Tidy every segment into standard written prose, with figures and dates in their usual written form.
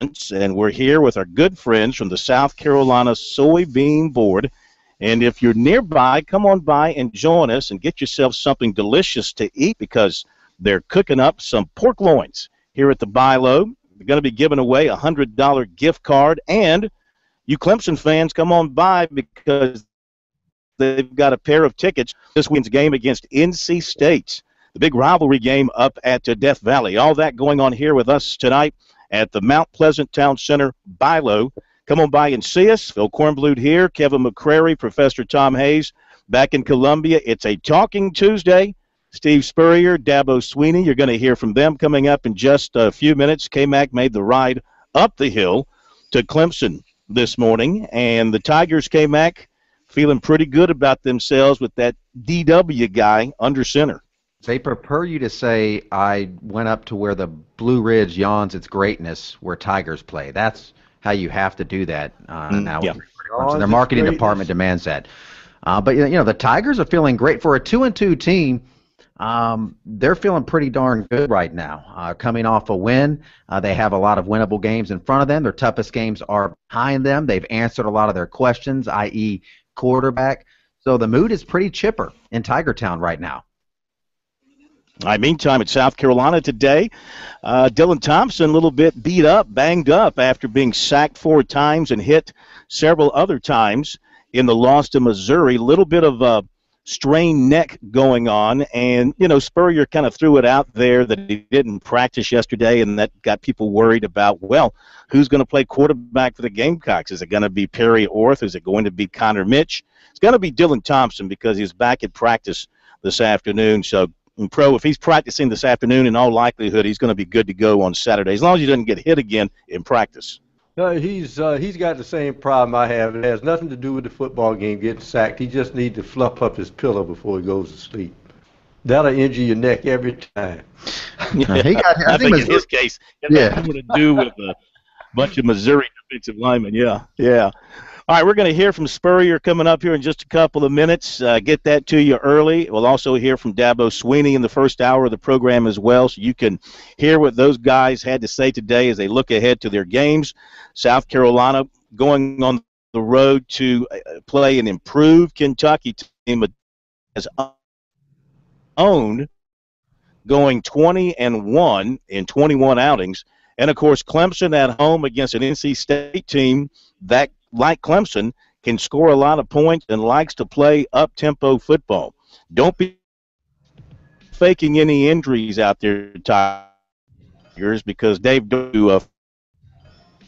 and we're here with our good friends from the South Carolina Soybean Board. And if you're nearby, come on by and join us and get yourself something delicious to eat because they're cooking up some pork loins here at the Buy Low. They're going to be giving away a $100 gift card. And you Clemson fans, come on by because they've got a pair of tickets this weekend's game against NC State. The big rivalry game up at Death Valley. All that going on here with us tonight at the Mount Pleasant Town Center Buy Low. Come on by and see us. Phil Kornblut here, Kevin McCrary, Professor Tom Hayes back in Columbia. It's a Talking Tuesday. Steve Spurrier, Dabo Sweeney, you're going to hear from them coming up in just a few minutes. K-Mac made the ride up the hill to Clemson this morning, and the Tigers, K-Mac, feeling pretty good about themselves with that DW guy under center. They prefer you to say, I went up to where the Blue Ridge yawns its greatness where Tigers play. That's how you have to do that now. Yeah. Their marketing department demands that. But, the Tigers are feeling great. For a 2-2 team, they're feeling pretty darn good right now. Coming off a win, they have a lot of winnable games in front of them. Their toughest games are behind them. They've answered a lot of their questions, i.e. quarterback. So the mood is pretty chipper in Tiger Town right now. All right, meantime, at South Carolina today, Dylan Thompson a little bit beat up, banged up after being sacked 4 times and hit several other times in the loss to Missouri. A little bit of a strained neck going on, and, Spurrier kind of threw it out there that he didn't practice yesterday, and that got people worried about, well, who's going to play quarterback for the Gamecocks? Is it going to be Perry Orth? Is it going to be Connor Mitch? It's going to be Dylan Thompson because he's back at practice this afternoon, so if he's practicing this afternoon, in all likelihood, he's going to be good to go on Saturday, as long as he doesn't get hit again in practice. He's got the same problem I have. It has nothing to do with the football game getting sacked. He just needs to fluff up his pillow before he goes to sleep. That'll injure your neck every time. Yeah, I think in his case, it has nothing to do with a bunch of Missouri defensive linemen. Yeah. All right, we're going to hear from Spurrier coming up here in just a couple of minutes. Get that to you early. We'll also hear from Dabo Sweeney in the first hour of the program as well, so you can hear what those guys had to say today as they look ahead to their games. South Carolina going on the road to play an improved Kentucky team has owned, going 20-1 in 21 outings. And, of course, Clemson at home against an NC State team that, like Clemson, can score a lot of points and likes to play up-tempo football. Don't be faking any injuries out there, Tigers, because Dave to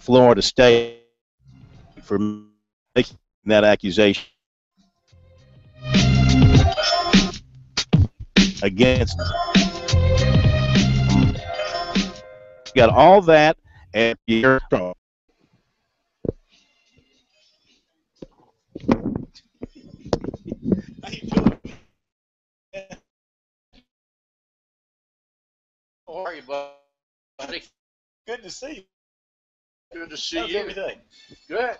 Florida State for making that accusation against got all that at your strong. How you doing? How are you, buddy? Good to see you. Good to see How's you. everything? Good.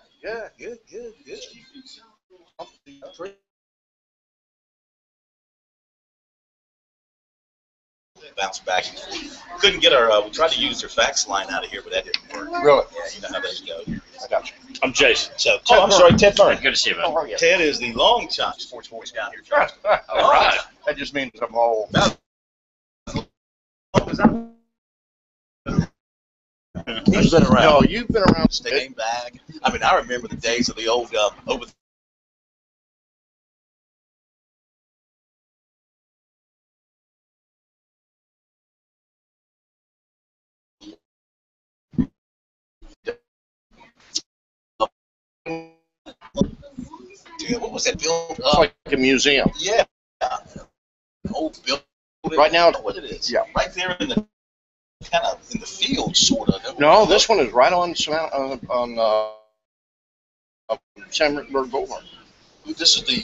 Bounce back and forth. Couldn't get our, we tried to use their fax line out of here, but that didn't work. Really? Yeah, you know how those go. I got you. I'm Jason. So, I'm sorry, Ted Byrne. Good to see you, man. How are you? Ted is the long-time sports voice down here. All right. That just means I'm all. He's been around. No, you've been around. Staying back. I mean, I remember the days of the old over. What was that build? It's like a museum. Yeah. Old building. Right now, What it is. Yeah. Right there in the kind of in the field, sort of. No, this one is right on Sandberg Boulevard. This is the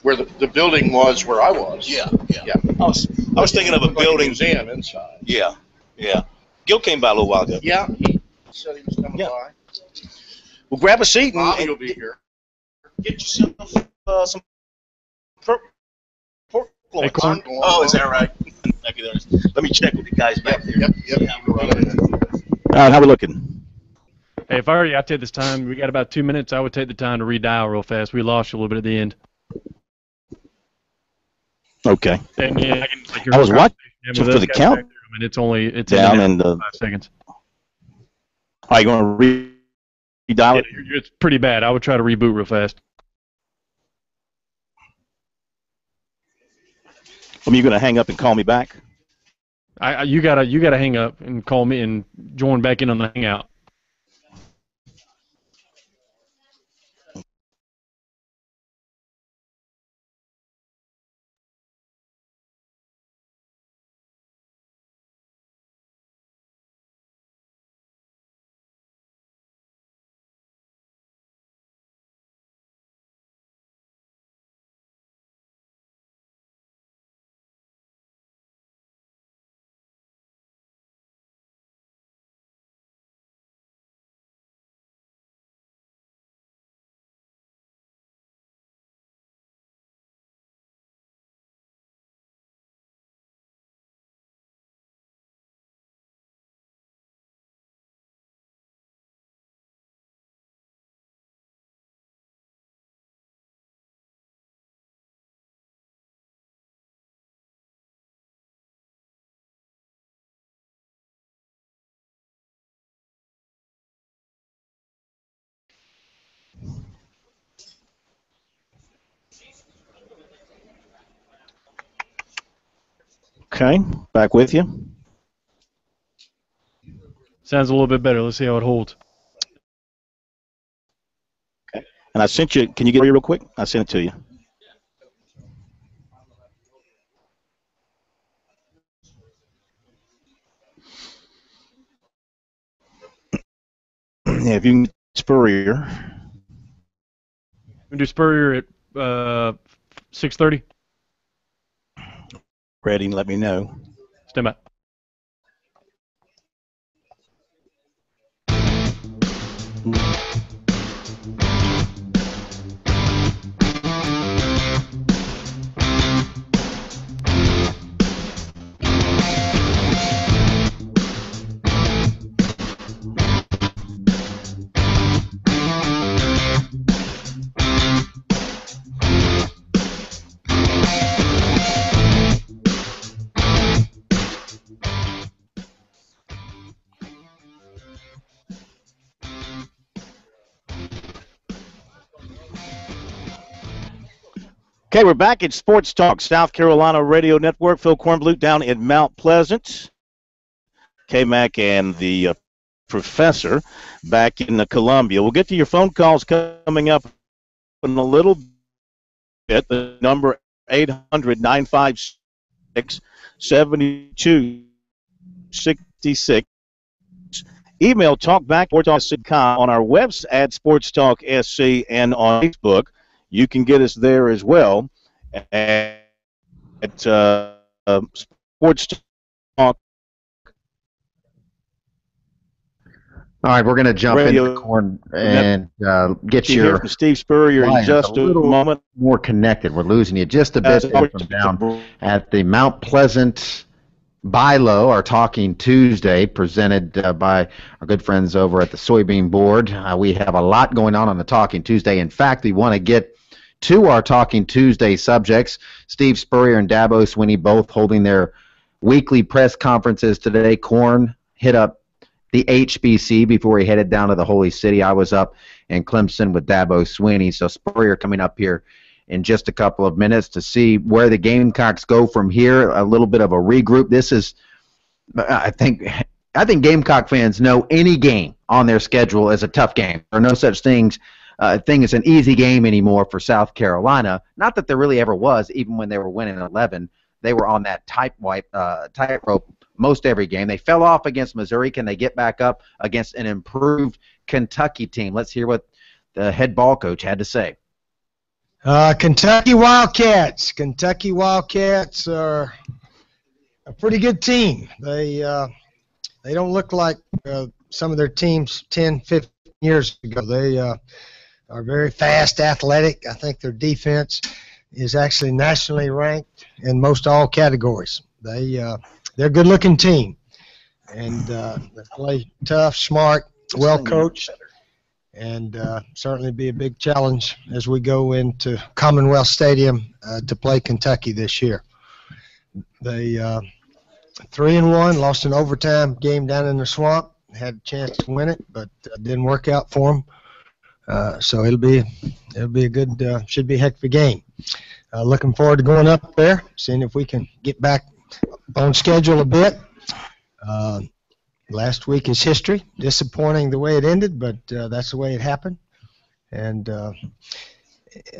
where the building was where I was. Yeah. I was thinking of a Like building. museum inside. Yeah. Gil came by a little while ago. Yeah, he said he was coming by. Well, grab a seat Bobby and will be here. get yourself some pork loins. corn. Oh, is that right? Let me check with the guys back there. Yep. See how we're running. all right, how we looking? Hey, if I take this time, we got about 2 minutes, I would take the time to redial real fast. We lost you a little bit at the end. Okay. And yeah, I was watching for the count. And it's down in the 5 seconds. Are you going to redial it? It's pretty bad. I would try to reboot real fast. You're going to hang up and call me back? You gotta hang up and call me and join back in on the hangout. Okay, back with you. Sounds a little bit better. Let's see how it holds. Okay. And I sent you, can you get it real quick? I sent it to you. Yeah, if you can get Spurrier. We do Spurrier at 6:30. Ready, let me know. Stand by. Okay, we're back at Sports Talk, South Carolina Radio Network. Phil Kornblut down in Mount Pleasant. K-Mac and the professor back in Columbia. We'll get to your phone calls coming up in a little bit. The number 800-956-7266. Email talkback or talk.com on our website at Sports Talk SC and on Facebook. You can get us there as well at Sports Talk. All right, we're going to jump into the corn and get your from Steve Spurrier in just a moment. More connected. We're losing you just a bit from down at the Mount Pleasant Bilo, our Talking Tuesday, presented by our good friends over at the Soybean Board. We have a lot going on the Talking Tuesday. In fact, we want to get to our Talking Tuesday subjects. Steve Spurrier and Dabo Swinney both holding their weekly press conferences today. Corn hit up the HBC before he headed down to the Holy City. I was up in Clemson with Dabo Swinney. So Spurrier coming up here in just a couple of minutes to see where the Gamecocks go from here. A little bit of a regroup. This is, I think Gamecock fans know any game on their schedule is a tough game. There are no such thing as an easy game anymore for South Carolina. Not that there really ever was, even when they were winning 11. They were on that tightrope most every game. They fell off against Missouri. Can they get back up against an improved Kentucky team? Let's hear what the head ball coach had to say. Kentucky Wildcats. Kentucky Wildcats are a pretty good team. They don't look like some of their teams 10, 15 years ago. They are very fast, athletic. I think their defense is actually nationally ranked in most all categories. They're a good-looking team, and they play tough, smart. well coached, and certainly be a big challenge as we go into Commonwealth Stadium to play Kentucky this year. They 3-1, lost an overtime game down in the swamp. Had a chance to win it, but didn't work out for them. So it'll be a good, should be a heck of a game. Looking forward to going up there, seeing if we can get back on schedule a bit. Last week is history. Disappointing the way it ended, but that's the way it happened. And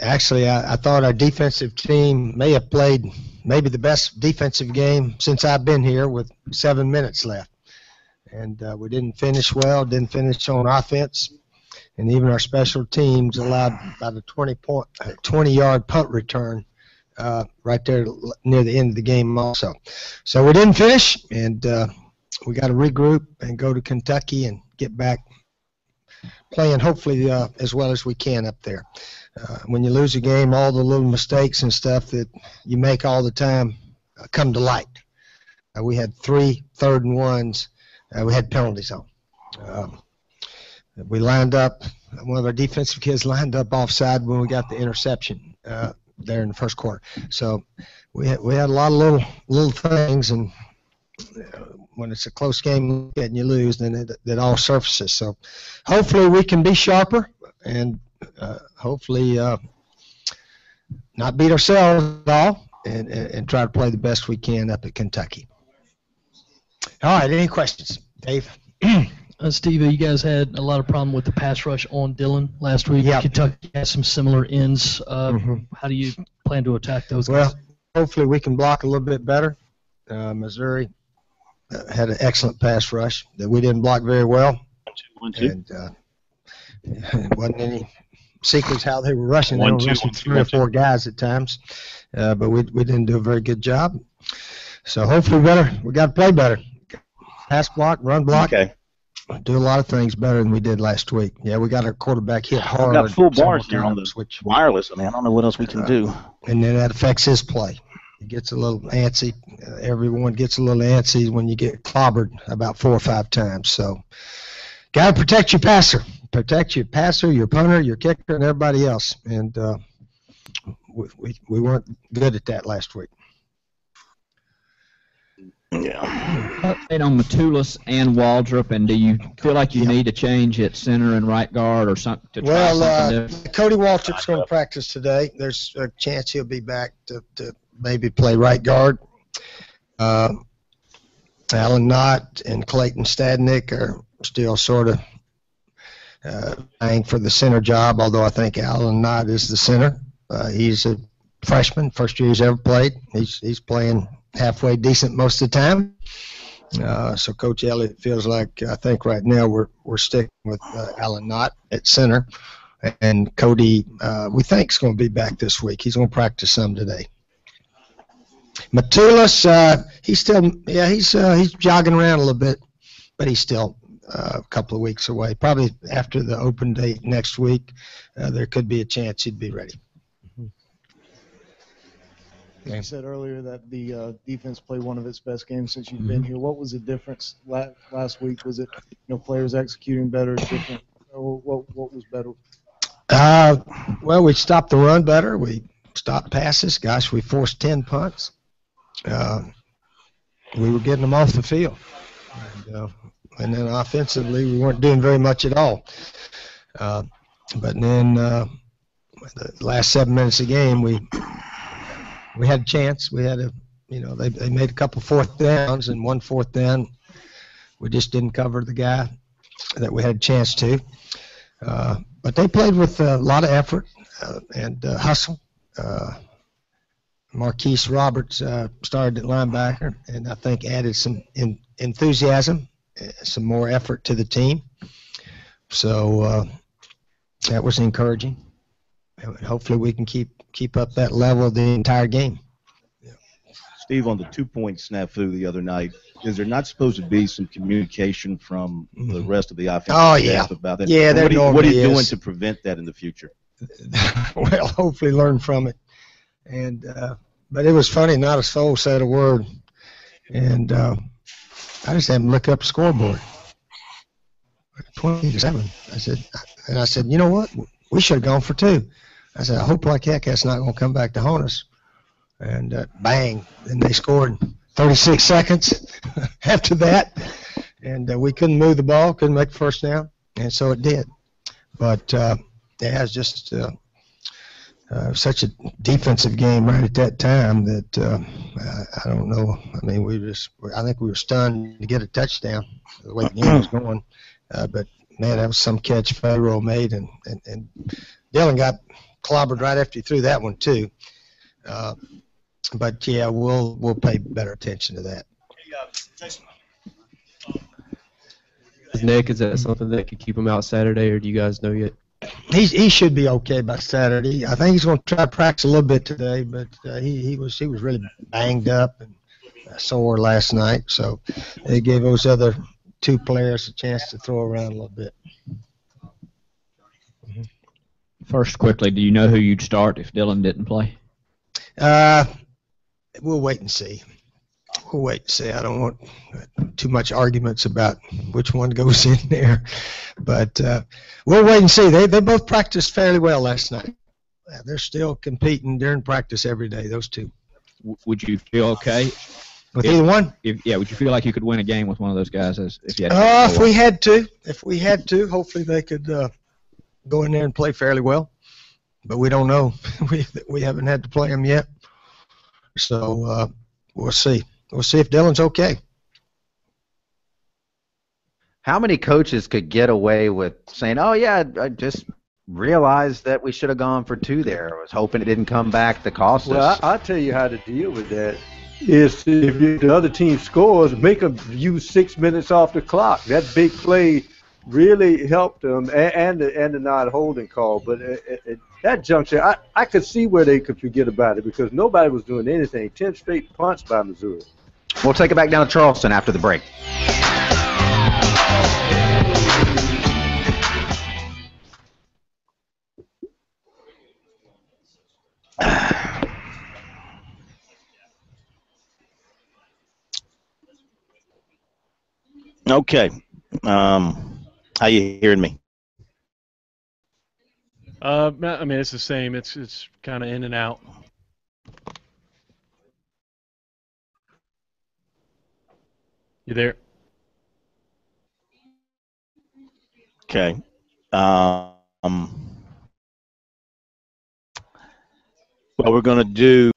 actually, I thought our defensive team may have played maybe the best defensive game since I've been here with 7 minutes left. And we didn't finish well, didn't finish on offense. And even our special teams allowed about a 20-yard punt return right there near the end of the game also. So we didn't finish, and we got to regroup and go to Kentucky and get back playing hopefully as well as we can up there. When you lose a game, all the little mistakes and stuff that you make all the time come to light. We had 3 3rd and 1s. We had penalties on. We lined up, one of our defensive kids lined up offside when we got the interception there in the first quarter. So we had a lot of little things, and when it's a close game and you lose, then it all surfaces. So hopefully we can be sharper and hopefully not beat ourselves at all and try to play the best we can up at Kentucky. All right, any questions? Dave? Steve, you guys had a lot of problem with the pass rush on Dillon last week. Yep. Kentucky has some similar ends. How do you plan to attack those guys? Well, hopefully we can block a little bit better. Missouri had an excellent pass rush that we didn't block very well. 1-2. And it wasn't any secrets how they were rushing. They were 1-2, rushing 1-2, 3 or 4 guys at times, but we didn't do a very good job. So hopefully we got to play better. Pass block, run block. Okay. Do a lot of things better than we did last week. Yeah, we got our quarterback hit hard. We've got full bars several here on the times, which wireless. I mean, I don't know what else we can do. and then that affects his play. He gets a little antsy. Everyone gets a little antsy when you get clobbered about 4 or 5 times. So, got to protect your passer. Protect your passer, your punter, your kicker, and everybody else. And we weren't good at that last week. Yeah. Update on Matulis and Waldrop, and do you feel like you need to change at center and right guard or something to try something different? Cody Waltrip's going to practice today. There's a chance he'll be back to maybe play right guard. Alan Knott and Clayton Stadnick are still sort of vying for the center job, although I think Alan Knott is the center. He's a freshman, first year he's ever played. He's playing halfway decent most of the time. So Coach Elliott feels like, I think right now we're sticking with Alan Knott at center. And Cody, we think, is going to be back this week. He's going to practice some today. Matulis, he's jogging around a little bit, but he's still a couple of weeks away. Probably after the open date next week, there could be a chance he'd be ready. You said earlier that the defense played one of its best games since you've been here. What was the difference last week? Was it players executing better, different? Or what was better? Well, we stopped the run better. We stopped passes. Gosh, we forced 10 punts. We were getting them off the field. And then offensively, we weren't doing very much at all. But then the last 7 minutes of the game, we had a chance. We had they made a couple 4th downs, and 1 4th down, we just didn't cover the guy that we had a chance to. But they played with a lot of effort and hustle. Marquise Roberts started at linebacker, and I think added some enthusiasm, some more effort to the team. So that was encouraging. And hopefully we can keep up that level the entire game. Steve, on the 2-point snafu the other night, is there not supposed to be some communication from the rest of the offensive staff about that? Yeah, what are you doing to prevent that in the future? Well, hopefully learn from it. And but it was funny, not a soul said a word. And I just had him look up the scoreboard. 20-7. I said, you know what? We should have gone for 2. I said, I hope like heck that's not going to come back to haunt us. And bang, then they scored 36 seconds after that. And we couldn't move the ball, couldn't make the first down, and so it did. But it was just such a defensive game right at that time that I don't know. I mean, I think we were stunned to get a touchdown the way the game was going. But man, that was some catch Pharaoh made, and Dylan got clobbered right after he threw that one too. But yeah, we'll pay better attention to that. Nick, is that something that could keep him out Saturday, or do you guys know yet? He should be okay by Saturday. I think he's going to try to practice a little bit today, but he was really banged up and sore last night. So they gave those other 2 players a chance to throw around a little bit. First, quickly, do you know who you'd start if Dylan didn't play? We'll wait and see. I don't want too much arguments about which one goes in there, but we'll wait and see. They both practiced fairly well last night. They're still competing during practice every day, those 2. Would you feel okay with either one? Would you feel like you could win a game with one of those guys if you had? If we had to, hopefully they could go in there and play fairly well. But we don't know. we haven't had to play them yet, so we'll see. We'll see if Dylan's okay. How many coaches could get away with saying, "Oh yeah, I just realized that we should have gone for 2 there. I was hoping it didn't come back to cost us." Well, I'll tell you how to deal with that. Is if the other team scores, make them use 6 minutes off the clock. That big play really helped them, and the non-holding call. But at that juncture, I could see where they could forget about it because nobody was doing anything. 10 straight punts by Missouri. We'll take it back down to Charleston after the break. Okay. How you hearing me? I mean, it's the same. It's kind of in and out. You there? Okay. What we're going to do.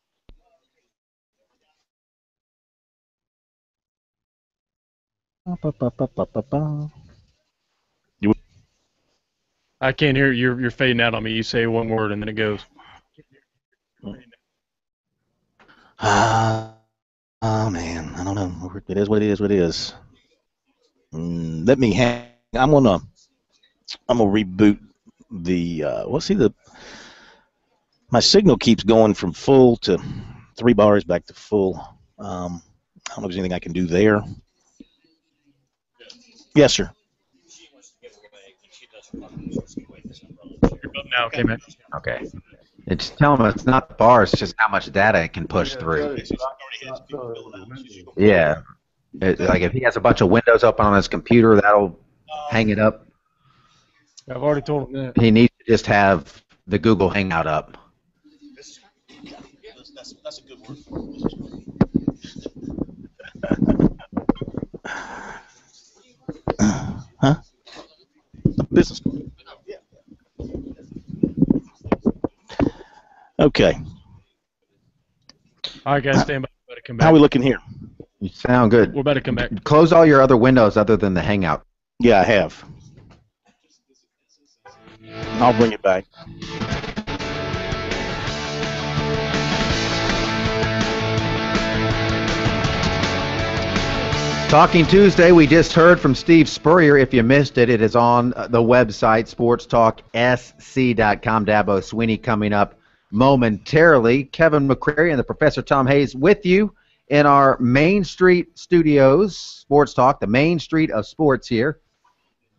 I can't hear you. You're fading out on me. You say one word and then it goes. Oh man, I don't know. It is what it is. What it is. Let me hang. I'm gonna reboot the. My signal keeps going from full to 3 bars back to full. I don't know if there's anything I can do there. Yes, sir. Now, okay, man. Okay. It's telling us it's not the bars, it's just how much data it can push through. Yeah. Like if he has a bunch of windows open on his computer, that'll hang it up. I've already told him that. He needs to just have the Google Hangout up. That's a good word for it. Huh? Business. Okay. All right, guys, stand by. We're about to come back. How are we looking here? You sound good. We're about to come back. Close all your other windows other than the Hangout. Yeah, I have. I'll bring it back. Talking Tuesday, we just heard from Steve Spurrier. If you missed it, it is on the website, sportstalksc.com. Dabo Sweeney coming up momentarily. Kevin McCrary and the Professor Tom Hayes with you in our Main Street studios. Sports Talk, the Main Street of sports here,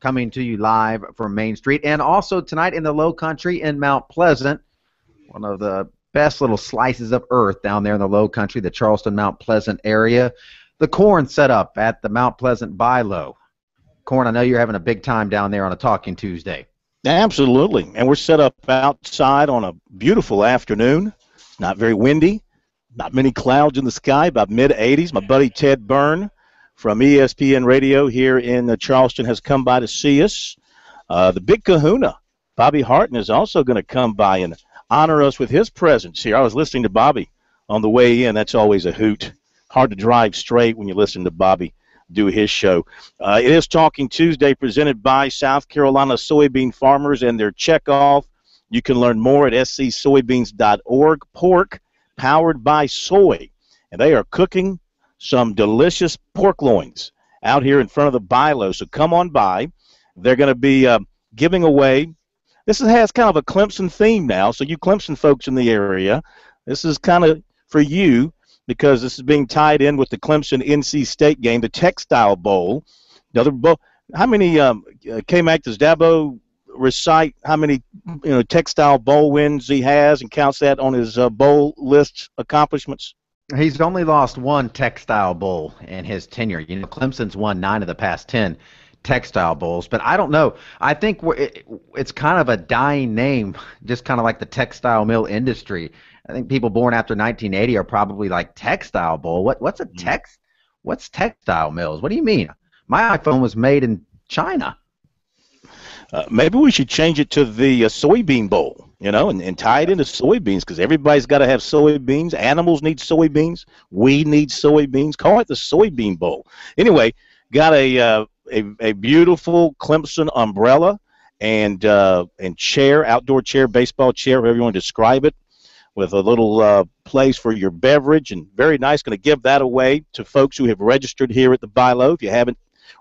coming to you live from Main Street. And also tonight in the Low Country in Mount Pleasant, one of the best little slices of earth down there in the Low Country, the Charleston, Mount Pleasant area. The corn set up at the Mount Pleasant Buy Low. Corn, I know you're having a big time down there on a Talking Tuesday. Absolutely. And we're set up outside on a beautiful afternoon. Not very windy. Not many clouds in the sky, about mid-80s. My buddy Ted Byrne from ESPN Radio here in Charleston has come by to see us. The big kahuna, Bobby Harton, is also going to come by and honor us with his presence here. I was listening to Bobby on the way in. That's always a hoot. Hard to drive straight when you listen to Bobby do his show. It is Talking Tuesday presented by South Carolina soybean farmers and their checkoff. You can learn more at scsoybeans.org. Pork powered by soy. And they are cooking some delicious pork loins out here in front of the Bilo. So come on by. They're going to be giving away. This has kind of a Clemson theme now. So you Clemson folks in the area, this is kind of for you, because this is being tied in with the Clemson-NC State game, the Textile Bowl. Another bowl. How many, K-Mac, does Dabo recite how many Textile Bowl wins he has and counts that on his bowl list accomplishments? He's only lost one Textile Bowl in his tenure. Clemson's won 9 of the past 10 Textile Bowls, but I don't know. I think it's kind of a dying name, just kind of like the textile mill industry. I think people born after 1980 are probably like Textile Bowl. What's textile mills? What do you mean? My iPhone was made in China. Maybe we should change it to the soybean bowl, and tie it into soybeans, because everybody's got to have soybeans. Animals need soybeans. We need soybeans. Call it the soybean bowl. Anyway, got a beautiful Clemson umbrella and chair, outdoor chair, baseball chair, however you want to describe it, with a little place for your beverage, and very nice. Going to give that away to folks who have registered here at the Bilo. If you haven't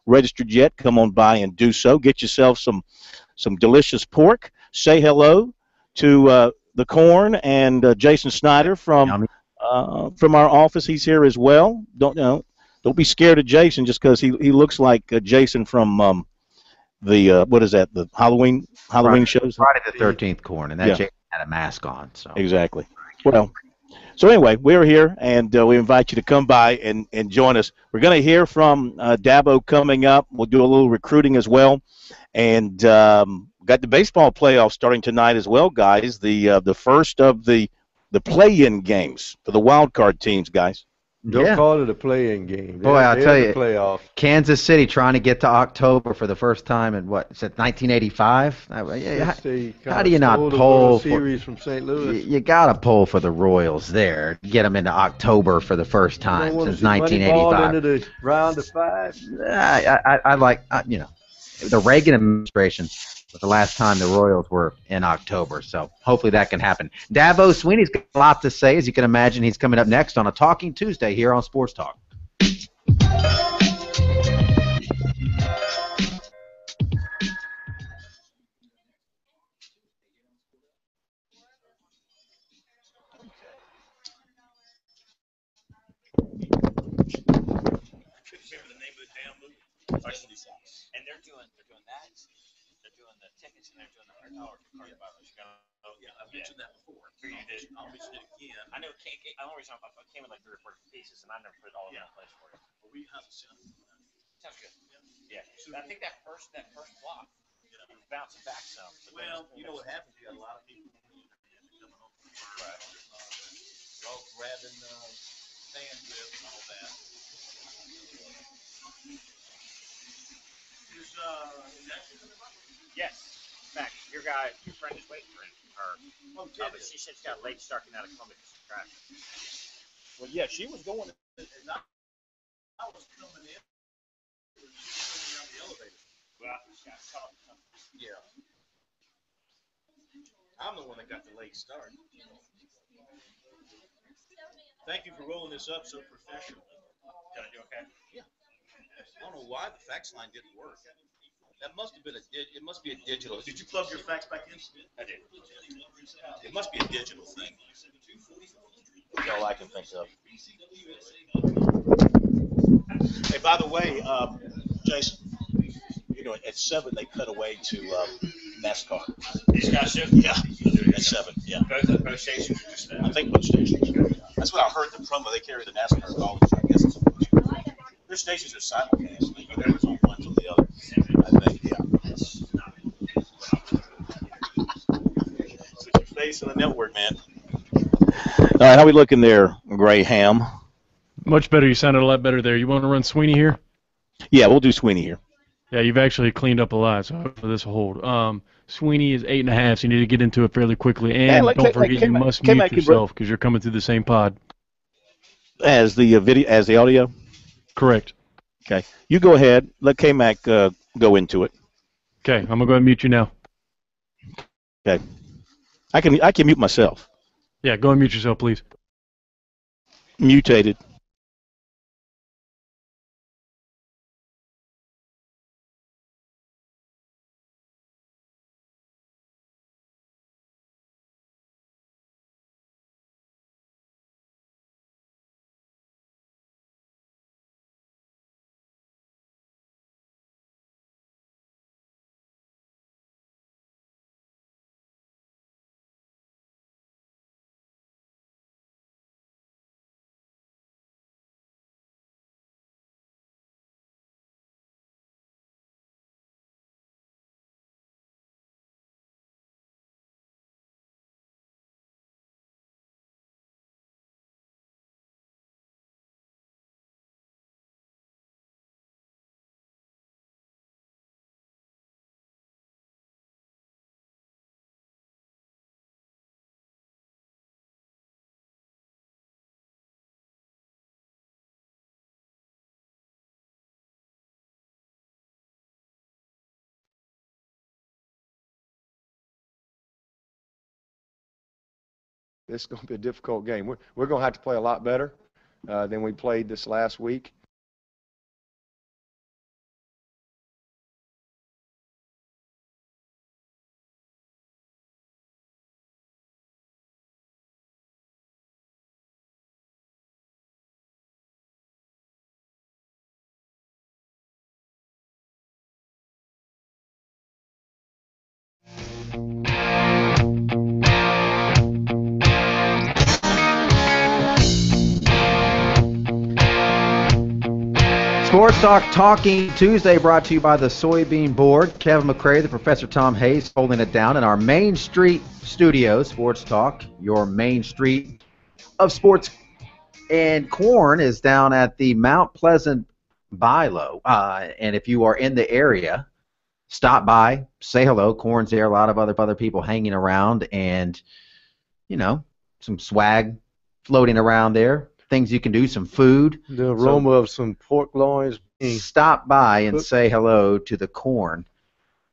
registered yet, come on by and do so. Get yourself some delicious pork. Say hello to the Corn and Jason Snyder from our office. He's here as well. Don't be scared of Jason just because he looks like Jason from the what is that, the Halloween shows? Friday the 13th, Corn, and that Jason had a mask on. So exactly. Well, so anyway, we're here, and we invite you to come by and join us. We're going to hear from Dabo coming up. We'll do a little recruiting as well, and got the baseball playoffs starting tonight as well, guys. The first of the play-in games for the wild card teams, guys. Don't call it a play-in game. Boy, I'll tell you, playoff. Kansas City trying to get to October for the first time in is it 1985? How do you not poll series from St. Louis? You got to poll for the Royals there, get them into October for the first time since 1985. Into the round of 5. I like the Reagan administration was the last time the Royals were in October, so hopefully that can happen. Dabo Sweeney's got a lot to say. As you can imagine, he's coming up next on a Talking Tuesday here on Sports Talk. And they're doing that. They're doing the tickets and they're doing the $100 coronavirus. Yeah, I've mentioned that before. You did. I'll mention it again. I know. The only reason I came in like 3 or 4 pieces, and I never put it all in one place for you. Well, we have to send them. Sounds good. Yeah. I think that first block, bouncing back some. Well, you know what happens? You got a lot of people coming on. Right. They're all grabbing bandwidth and all that. Yes. In fact, your friend is waiting for her. But she said she's got a late start getting out of Columbia because of traffic. Well, yeah, she was going, and I was coming in. She was coming down the elevator. Well, yeah. I'm the one that got the late start. Thank you for rolling this up so professionally. Did I do okay? Yeah. I don't know why the fax line didn't work. That must have been it must be a digital. Did you plug your fax back in? I did. It must be a digital thing. That's all I can think of. Hey, by the way, Jason, at 7 they cut away to NASCAR. These guys do? Yeah. At 7, yeah. Both stations? I think both stations. That's what I heard the promo. They carry the NASCAR goals, I guess. Their stations are simulcast. There's on one to the other. I think, yeah. Put your face on the network, man. All right, how we looking there, Graham? Much better. You sounded a lot better there. You want to run Sweeney here? Yeah, we'll do Sweeney here. Yeah, you've actually cleaned up a lot, so hopefully this will hold. Sweeney is 8.5, so you need to get into it fairly quickly. And don't forget, you must mute yourself because you're coming through the same pod. As the video, as the audio? Correct. Okay. You go ahead. Let K-Mac go into it. Okay, I'm going to go ahead and mute you now. Okay. I can mute myself. Yeah, go and mute yourself, please. Mutated. This is going to be a difficult game. We're going to have to play a lot better than we played this last week. Sports Talk Talking Tuesday brought to you by the Soybean Board. Kevin McCray, the Professor Tom Hayes holding it down in our Main Street studios. Sports Talk, your Main Street of sports. And Corn is down at the Mount Pleasant Bilo. And if you are in the area, stop by, say hello. Corn's there, a lot of other people hanging around, and, you know, some swag floating around there. Things you can do, some food. The aroma of some pork loins. Stop by and say hello to the Corn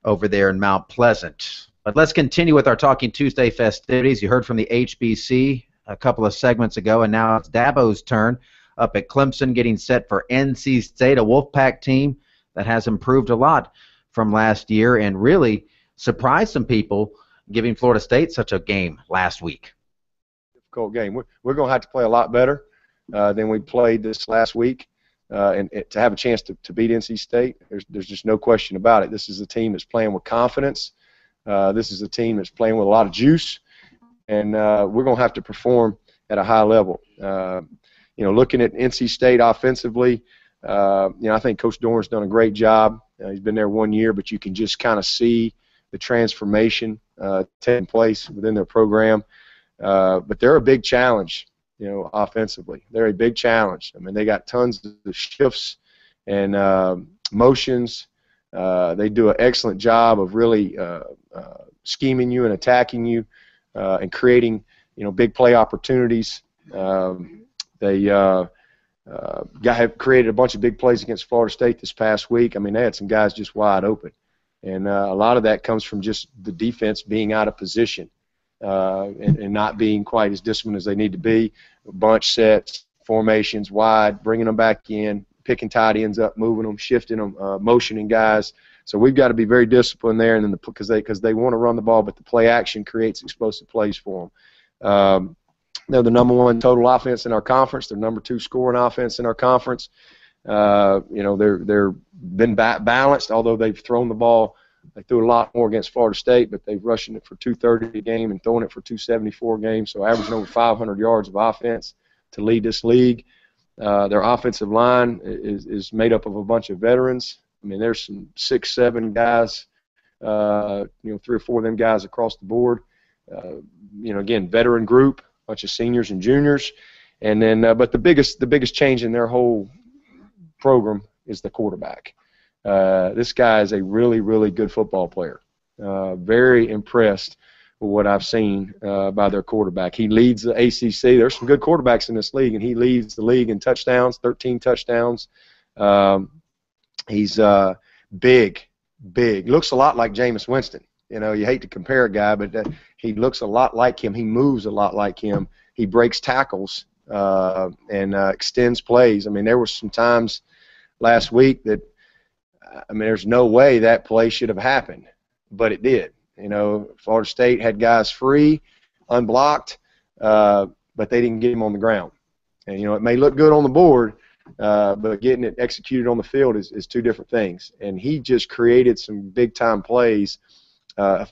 over there in Mount Pleasant. But let's continue with our Talking Tuesday festivities. You heard from the HBC a couple of segments ago, and now it's Dabo's turn up at Clemson, getting set for NC State, a Wolfpack team that has improved a lot from last year and really surprised some people, giving Florida State such a game last week. Difficult game. We're going to have to play a lot better than we played this last week, and to have a chance to beat NC State. There's just no question about it. This is a team that's playing with confidence. This is a team that's playing with a lot of juice, and we're going to have to perform at a high level. Looking at NC State offensively, I think Coach Dorn's done a great job. He's been there 1 year, but you can just kind of see the transformation taking place within their program. But they're a big challenge. Offensively. They're a big challenge. I mean, they got tons of shifts and motions. They do an excellent job of really scheming you and attacking you and creating, big play opportunities. They have created a bunch of big plays against Florida State this past week. I mean, they had some guys just wide open. And a lot of that comes from just the defense being out of position. And not being quite as disciplined as they need to be. Bunch sets, formations, wide, bringing them back in, picking tight ends up, moving them, shifting them, motioning guys. So we've got to be very disciplined there, and then because they want to run the ball, but the play action creates explosive plays for them. They're the number one total offense in our conference. They're number two scoring offense in our conference. They're been balanced, although they've thrown the ball. They threw a lot more against Florida State, but they've rushing it for 230 a game and throwing it for 274 a game, so averaging over 500 yards of offense to lead this league. Their offensive line is made up of a bunch of veterans. I mean, there's some 6, 7 guys, 3 or 4 of them guys across the board. Again, veteran group, bunch of seniors and juniors, and then but the biggest change in their whole program is the quarterback. This guy is a really, really good football player. Very impressed with what I've seen by their quarterback. He leads the ACC. There's some good quarterbacks in this league, and he leads the league in touchdowns, 13 touchdowns. He's big. Looks a lot like Jameis Winston. You hate to compare a guy, but he looks a lot like him. He moves a lot like him. He breaks tackles and extends plays. I mean, there were some times last week that, there's no way that play should have happened, but it did. Florida State had guys free, unblocked, but they didn't get him on the ground. And, it may look good on the board, but getting it executed on the field is 2 different things. And he just created some big-time plays.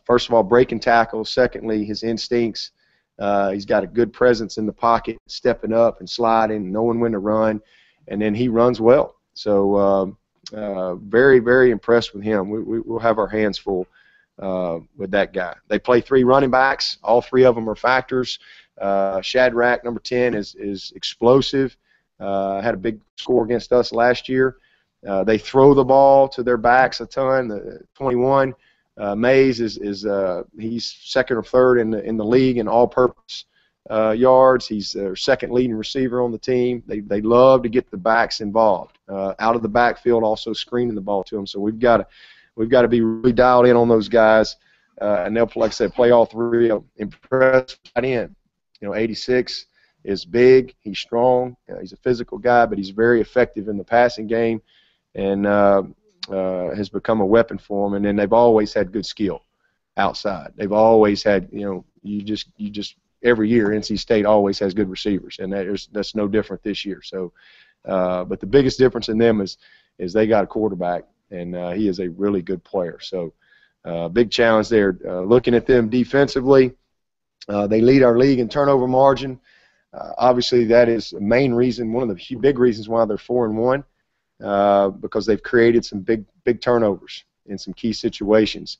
First of all, breaking tackles. Secondly, his instincts. He's got a good presence in the pocket, stepping up and sliding, knowing when to run, and then he runs well. So very, very impressed with him. We'll have our hands full with that guy. They play 3 running backs. All 3 of them are factors. Shadrack, number 10, is explosive. Had a big score against us last year. They throw the ball to their backs a ton. The 21, Mays is he's 2nd or 3rd in the league in all-purpose yards. He's their 2nd leading receiver on the team. They love to get the backs involved. Out of the backfield, also screening the ball to them. So we've got to be really dialed in on those guys, and they'll, like I said, play all 3. Impressed right in. 86 is big. He's strong. He's a physical guy, but he's very effective in the passing game, and has become a weapon for them. And then they've always had good skill outside. They've always had, you just every year NC State always has good receivers, and that's no different this year. So, but the biggest difference in them is they got a quarterback, and he is a really good player. So, big challenge there. Looking at them defensively, they lead our league in turnover margin. Obviously, that is the main reason, one of the big reasons why they're 4-1, because they've created some big turnovers in some key situations.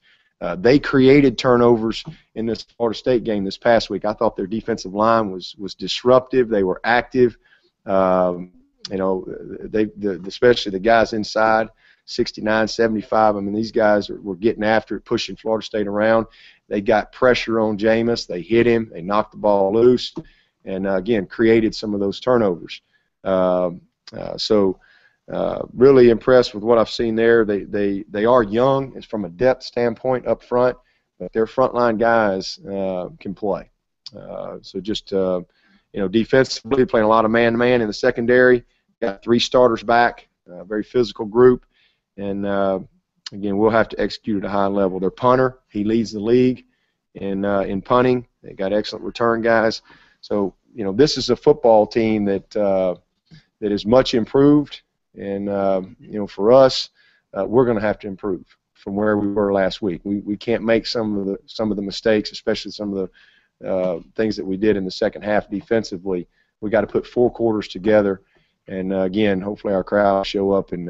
They created turnovers in this Florida State game this past week. I thought their defensive line was disruptive. They were active. Especially the guys inside, 69, 75. These guys were getting after it, pushing Florida State around. They got pressure on Jameis. They hit him. They knocked the ball loose, and again created some of those turnovers. Really impressed with what I've seen there. They are young, it's from a depth standpoint up front, but their frontline guys can play. Defensively playing a lot of man-to-man in the secondary. Got 3 starters back, very physical group, and again we'll have to execute at a high level. Their punter, he leads the league in punting. They got excellent return guys. So this is a football team that is much improved. And for us, we're going to have to improve from where we were last week. We can't make some of the mistakes, especially some of the things that we did in the second half defensively. We got to put 4 quarters together, and again, hopefully our crowd show up and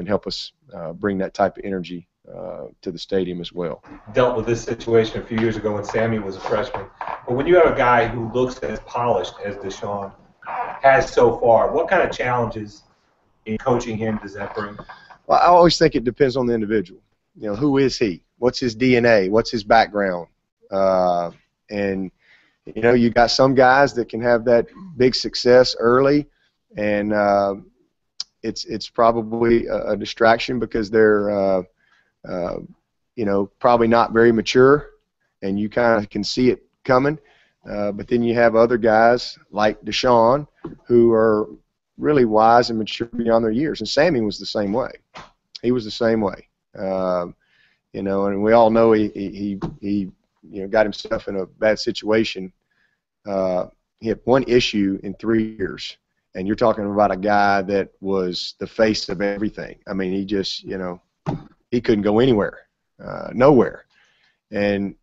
help us bring that type of energy to the stadium as well. Dealt with this situation a few years ago when Sammy was a freshman. But when you have a guy who looks as polished as Deshaun has so far, what kind of challenges in coaching him does that bring? Well, I always think it depends on the individual. Who is he? What's his DNA? What's his background? And you got some guys that can have that big success early, and it's probably a distraction because they're probably not very mature, and you kind of can see it coming. But then you have other guys like Deshaun who are really wise and mature beyond their years, and Sammy was the same way. He was the same way, and we all know he got himself in a bad situation. He had 1 issue in 3 years, and you're talking about a guy that was the face of everything. He just he couldn't go anywhere, nowhere, and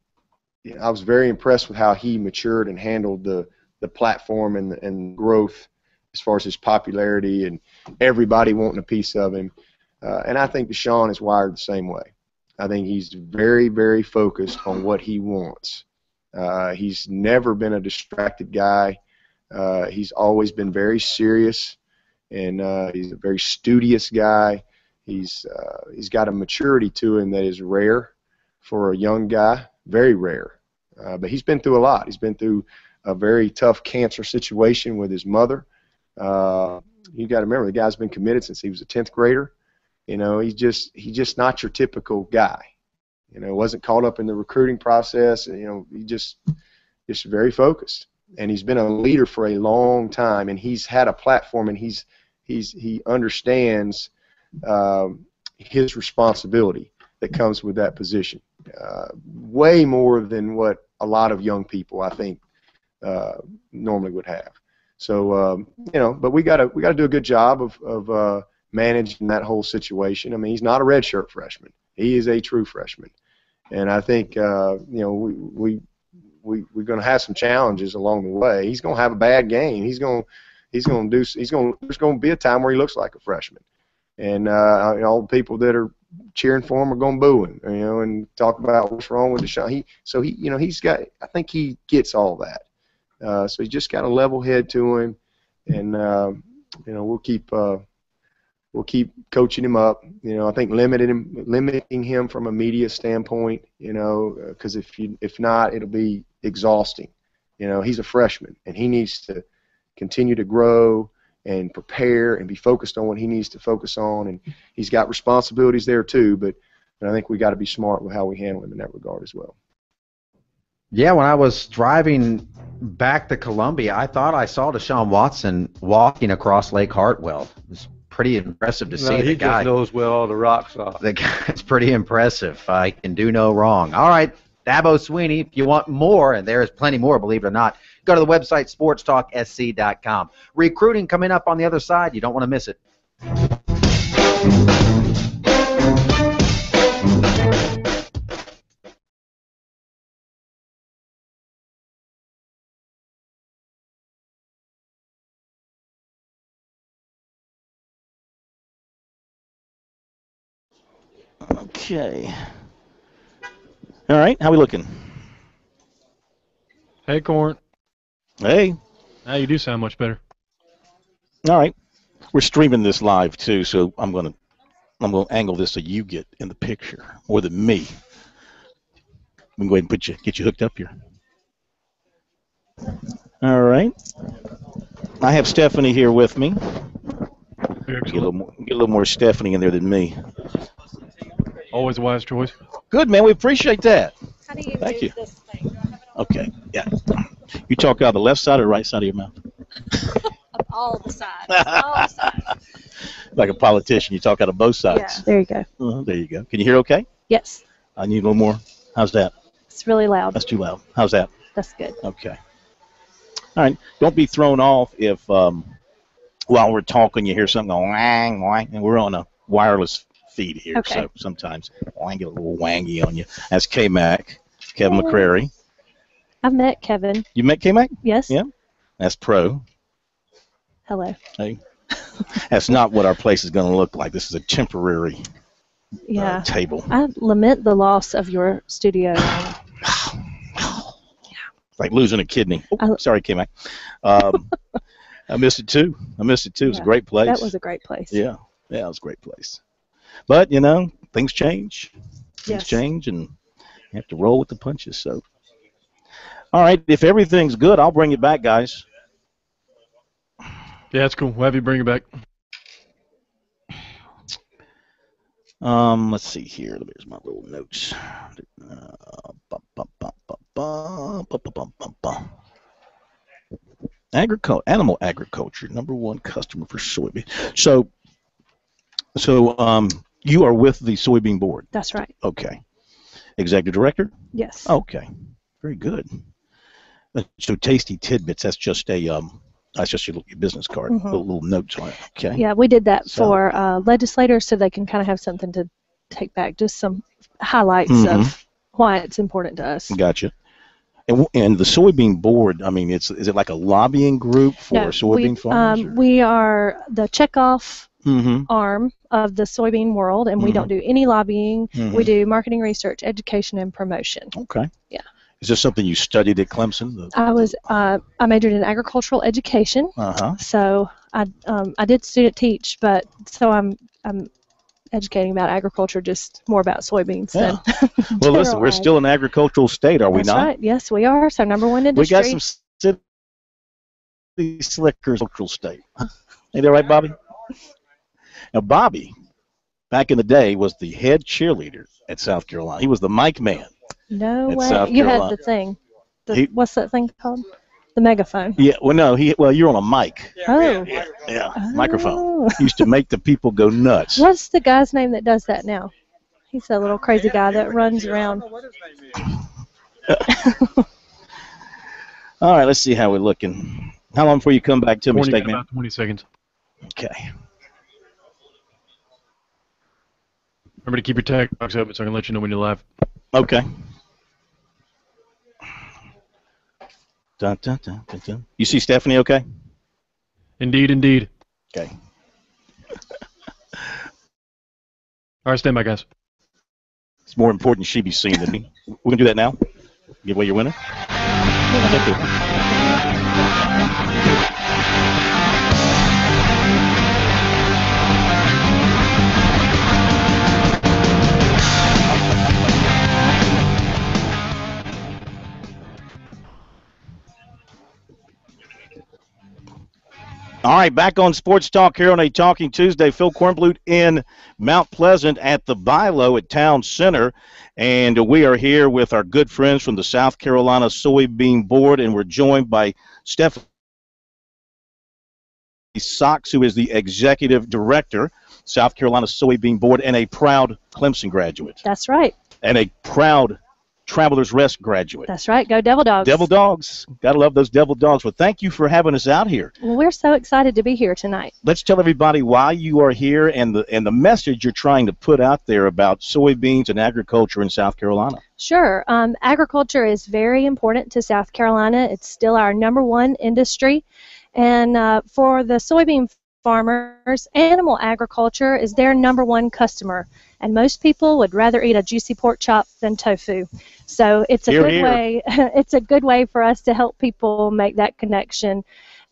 I was very impressed with how he matured and handled the platform and growth as far as his popularity and everybody wanting a piece of him. And I think Deshaun is wired the same way. I think he's very, very focused on what he wants. He's never been a distracted guy. He's always been very serious, and he's a very studious guy. He's got a maturity to him that is rare for a young guy, very rare. But he's been through a lot. He's been through a very tough cancer situation with his mother. You got to remember, the guy's been committed since he was a 10th grader. You know, he's just not your typical guy. You know, wasn't caught up in the recruiting process. You know, he just very focused. And he's been a leader for a long time, and he's had a platform, and he understands his responsibility that comes with that position, way more than what a lot of young people, I think, normally would have. So you know, but we gotta do a good job of managing that whole situation. I mean, he's not a redshirt freshman; he is a true freshman, and I think you know, we're going to have some challenges along the way. He's going to have a bad game. There's going to be a time where he looks like a freshman, and all the people that are cheering for him are going to boo him, you know, and talk about what's wrong with Deshaun. You know, I think he gets all that. So he's just got a level head to him, and you know, we'll keep coaching him up. You know, I think limiting him from a media standpoint. You know, because if not, it'll be exhausting. You know, he's a freshman, and he needs to continue to grow and prepare and be focused on what he needs to focus on. And he's got responsibilities there too, but I think we got to be smart with how we handle him in that regard as well. Yeah, when I was driving back to Columbia, I thought I saw Deshaun Watson walking across Lake Hartwell. It was pretty impressive to see. He just knows where all the rocks are. The guy's pretty impressive. He can do no wrong. All right, Dabo Swinney, if you want more, and there is plenty more, believe it or not, go to the website sportstalksc.com. Recruiting coming up on the other side. You don't want to miss it. Okay. All right, how we looking? Hey, Corin. Hey. Now you do sound much better. All right. We're streaming this live too, so I'm gonna angle this so you get in the picture more than me. We can go ahead and get you hooked up here. All right. I have Stephanie here with me. Get a little more Stephanie in there than me. Always a wise choice. Good, man. We appreciate that. How do you Thank do you. this thing? Okay. Yeah. You talk out of the left side or right side of your mouth? Of all the sides. All the sides. Like a politician, you talk out of both sides. Yeah, there you go. There you go. Can you hear okay? Yes. I need a little more. How's that? It's really loud. That's too loud. How's that? That's good. Okay. All right. Don't be thrown off if while we're talking you hear something going wang, wang, and we're on a wireless feed here, Okay. so sometimes I get a little wangy on you. That's K-Mac, Kevin McCrary. I've met Kevin. You met K-Mac? Yes. Yeah. That's pro. Hello. Hey. That's not what our place is going to look like. This is a temporary table. I lament the loss of your studio. It's like losing a kidney. Oh, sorry, K-Mac. I missed it too. It was a great place. That was a great place. Yeah, it was a great place. But, you know, things change. Things change, and you have to roll with the punches. So, all right, if everything's good, I'll bring it back, guys. Yeah, that's cool. We'll have you bring it back. Let's see here. There's my little notes. Animal agriculture, #1 customer for soybean. So you are with the soybean board. That's right. Okay. Executive director? Yes. Okay. Very good. So Tasty Tidbits, that's just your business card, Mhm. little notes on it. Okay. Yeah, we did that for legislators so they can kind of have something to take back, just some highlights of why it's important to us. Gotcha. And the soybean board, I mean, is it like a lobbying group for soybean farmers? We are the checkoff arm of the soybean world, and we don't do any lobbying. We do marketing, research, education, and promotion. Okay. Yeah. Is this something you studied at Clemson? I majored in agricultural education. So I did student teach, but so I'm educating about agriculture, just more about soybeans than Well, listen, we're still an agricultural state, are we not? That's right. Yes, we are. So #1 industry. We got some city slickers, cultural state. Ain't that right, Bobby? Now, Bobby, back in the day, was the head cheerleader at South Carolina. He was the mic man. No way. South You Carolina. had the thing. What's that thing called? The megaphone. Yeah, well, no, you're on a mic. Oh. Yeah, microphone. Used to make the people go nuts. What's the guy's name that does that now? He's a little crazy guy that runs around. All right, let's see how we're looking. How long before you come back to me, Steak Man? About 20 seconds. Okay. Remember to keep your tag box open so I can let you know when you're live. Okay. Dun, dun, dun, dun, dun. You see Stephanie okay? Indeed, indeed. Okay. All right, stand by, guys. It's more important she be seen than me. We're going to do that now? Give away your winner? Thank you. All right, back on Sports Talk here on a Talking Tuesday. Phil Kornblut in Mount Pleasant at the Bilo at Town Center. And we are here with our good friends from the South Carolina Soybean Board, and we're joined by Stephanie Sox, who is the Executive Director, South Carolina Soybean Board, and a proud Clemson graduate. That's right. And a proud Travelers Rest graduate. That's right. Go Devil Dogs. Devil Dogs. Gotta love those Devil Dogs. Well, thank you for having us out here. Well, we're so excited to be here tonight. Let's tell everybody why you are here and the message you're trying to put out there about soybeans and agriculture in South Carolina. Sure. Agriculture is very important to South Carolina. It's still our #1 industry. And for the soybean farmers, animal agriculture is their #1 customer. And most people would rather eat a juicy pork chop than tofu. So it's a good way. It's a good way for us to help people make that connection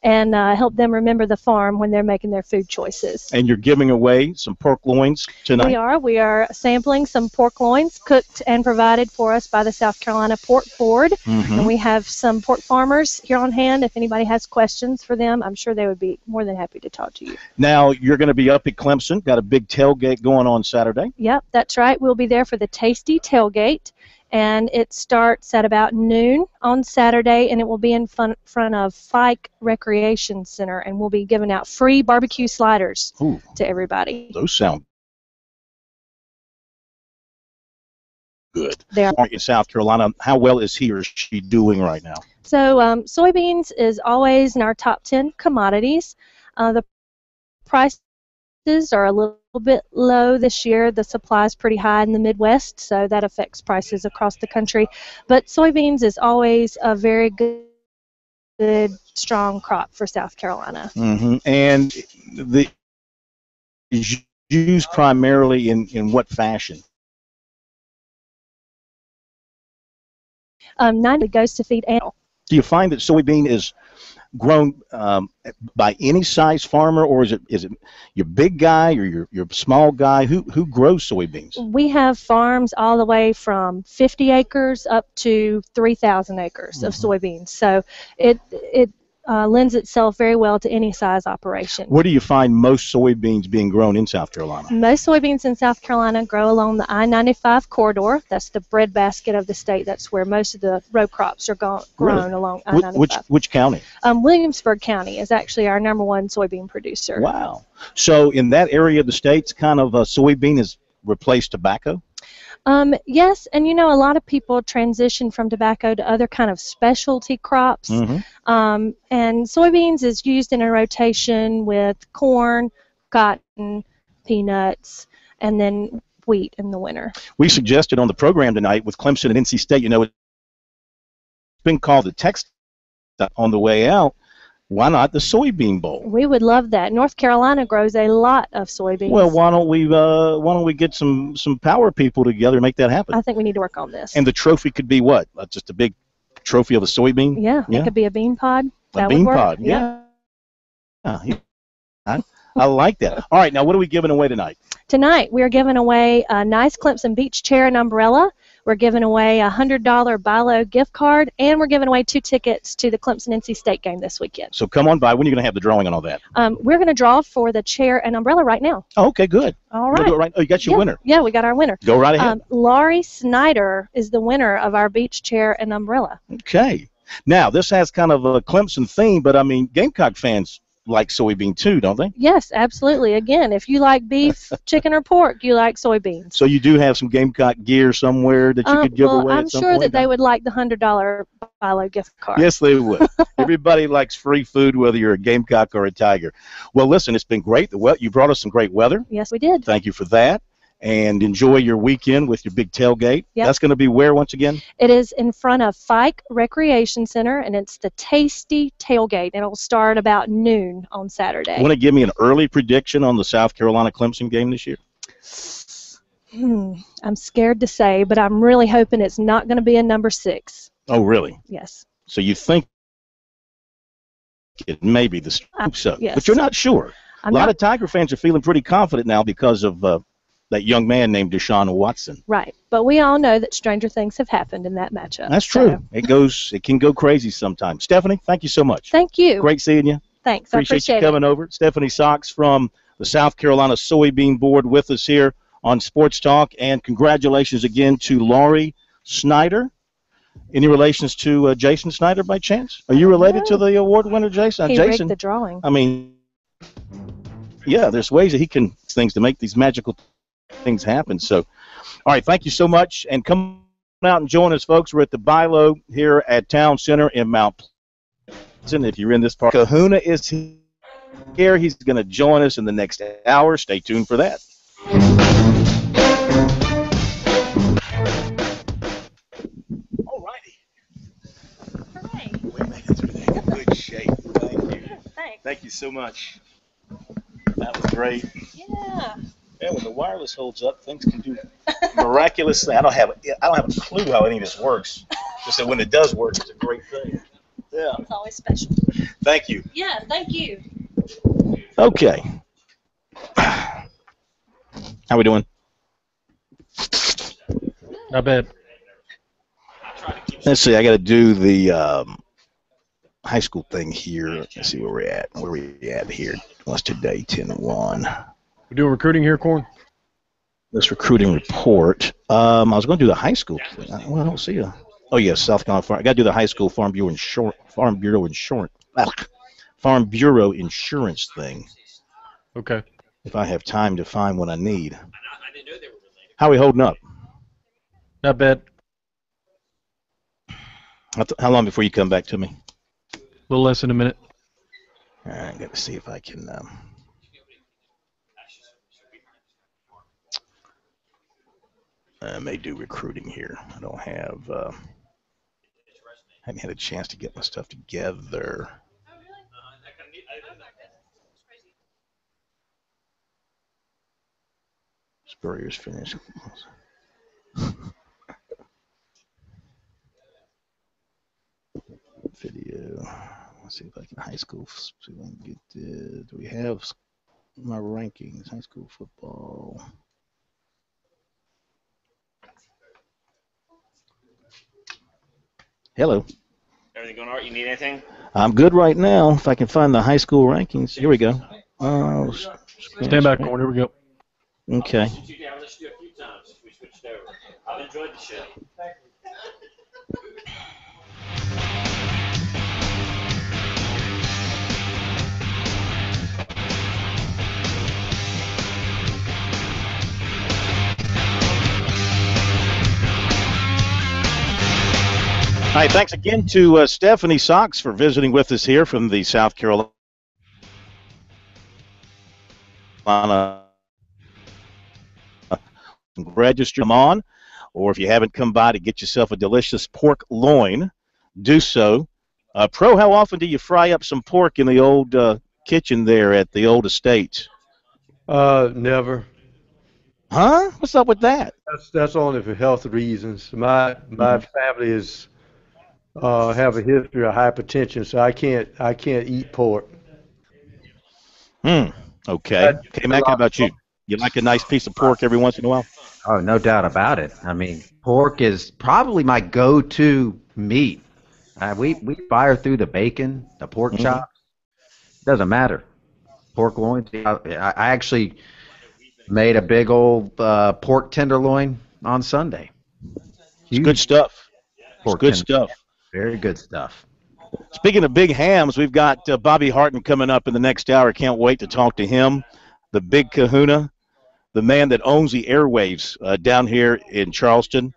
and help them remember the farm when they're making their food choices. And you're giving away some pork loins tonight? We are sampling some pork loins cooked and provided for us by the South Carolina Pork Board. And we have some pork farmers here on hand. If anybody has questions for them, I'm sure they would be more than happy to talk to you. Now, you're going to be up at Clemson. Got a big tailgate going on Saturday. Yep, that's right. We'll be there for the Tasty Tailgate. And it starts at about noon on Saturday, and it will be in front of Fike Recreation Center, and we'll be giving out free barbecue sliders to everybody. Those sound good. They're in South Carolina. How well is he or she doing right now? So soybeans is always in our top 10 commodities. The prices are a little bit low this year. The supply is pretty high in the Midwest, so that affects prices across the country. But soybeans is always a very good strong crop for South Carolina. And is used primarily in what fashion? 90 goes to feed animals. Do you find that soybean is grown by any size farmer, or is it your big guy or your small guy? Who grows soybeans? We have farms all the way from 50 acres up to 3,000 acres of soybeans. So it lends itself very well to any size operation. Where do you find most soybeans being grown in South Carolina? Most soybeans in South Carolina grow along the I-95 corridor. That's the breadbasket of the state. That's where most of the row crops are grown along I-95. Which county? Williamsburg County is actually our #1 soybean producer. Wow. So in that area of the state's kind of soybean has replaced tobacco? Yes, and a lot of people transition from tobacco to other kind of specialty crops. And soybeans is used in a rotation with corn, cotton, peanuts, and then wheat in the winter. We suggested on the program tonight with Clemson and NC State, it's been called the text on the way out. Why not the soybean bowl? We would love that. North Carolina grows a lot of soybeans. Well, why don't we get some power people together and make that happen? I think we need to work on this. And the trophy could be what? Just a big trophy of a soybean? Yeah, it could be a bean pod. A bean pod, yeah. I like that. All right, now what are we giving away tonight? Tonight, we're giving away a nice Clemson beach chair and umbrella. We're giving away a $100 BILO gift card, and we're giving away 2 tickets to the Clemson-NC State game this weekend. So come on by. When are you going to have the drawing on all that? We're going to draw for the chair and umbrella right now. Oh, okay, good. All right. Do it right. Oh, you got your winner. Yeah, we got our winner. Go right ahead. Laurie Snyder is the winner of our beach chair and umbrella. Okay. Now, this has kind of a Clemson theme, but, I mean, Gamecock fans like soybean too, don't they? Yes, absolutely. Again, if you like beef, chicken, or pork, you like soybeans. So you do have some Gamecock gear somewhere that you could give away I'm at some sure point? that they would like the $100 BILO gift card. Yes, they would. Everybody likes free food, whether you're a Gamecock or a Tiger. Well, listen, it's been great. You brought us some great weather. Yes, we did. Thank you for that. And enjoy your weekend with your big tailgate. Yep. That's going to be where once again? It is in front of Fike Recreation Center, and it's the Tasty Tailgate. It'll start about noon on Saturday. Want to give me an early prediction on the South Carolina-Clemson game this year? I'm scared to say, but I'm really hoping it's not going to be a number 6. Oh, really? Yes. So you think it may be the so, yes. But you're not sure. A lot of Tiger fans are feeling pretty confident now because of that young man named Deshaun Watson. Right. But we all know that stranger things have happened in that matchup. That's true. It can go crazy sometimes. Stephanie, thank you so much. Thank you. Great seeing you. Thanks. Appreciate you coming over. Stephanie Sox from the South Carolina Soybean Board with us here on Sports Talk. And congratulations again to Laurie Snyder. Any relations to Jason Snyder by chance? Are you related to the award winner, Jason? He Jason, rigged the drawing. I mean, yeah, there's ways that he can things to make these magical things happen. So, all right, thank you so much. And come out and join us, folks. We're at the BILO here at Town Center in Mount Pleasant. If you're in this part, Kahuna is here. He's going to join us in the next hour. Stay tuned for that. All righty. We made it through that in good shape. Thank you. Thanks. Thank you so much. That was great. Yeah. Yeah, when the wireless holds up, things can do miraculous things. I don't have a clue how any of this works. Just that when it does work, it's a great thing. Yeah. It's always special. Thank you. Yeah, thank you. Okay. How we doing? Not bad. Let's see. I got to do the high school thing here. Let's see where we're at. Where we at here? What's today? 10-1. We're doing recruiting here, Corn? This recruiting report. I was going to do the high school thing. Well, I don't see a. Oh yes, South Carolina Farm. I got to do the high school Farm Bureau insurance thing. Okay. If I have time to find what I need. How are we holding up? Not bad. How long before you come back to me? A little less than a minute. All right, I got to see if I can. I may do recruiting here. I don't have. Haven't had a chance to get my stuff together. Spurrier's finished. Video. Let's see if I can high school. See if I can get this. Do we have my rankings? High school football. Hello. Everything going all right? You need anything? I'm good right now. If I can find the high school rankings. Here we go. Stand back, Corn. Here we go. Okay. I've listened to you a few times since we switched over. I've enjoyed the show. All right, thanks again to Stephanie Sox for visiting with us here from the South Carolina register. Come on, or if you haven't come by to get yourself a delicious pork loin, do so Pro, how often do you fry up some pork in the old kitchen there at the old estates? Never. Huh? What's up with that? That's only for health reasons. My family is have a history of hypertension, so I can't eat pork. Hmm. Okay. K-Mac, how about you? You like a nice piece of pork every once in a while? Oh, no doubt about it. I mean, pork is probably my go-to meat. We fire through the bacon, the pork chop. Doesn't matter. Pork loins. I actually made a big old pork tenderloin on Sunday. It's good stuff. It's Pork good tenderloin. stuff. Very good stuff. Speaking of big hams, we've got Bobby Harton coming up in the next hour. Can't wait to talk to him. The big kahuna, the man that owns the airwaves down here in Charleston.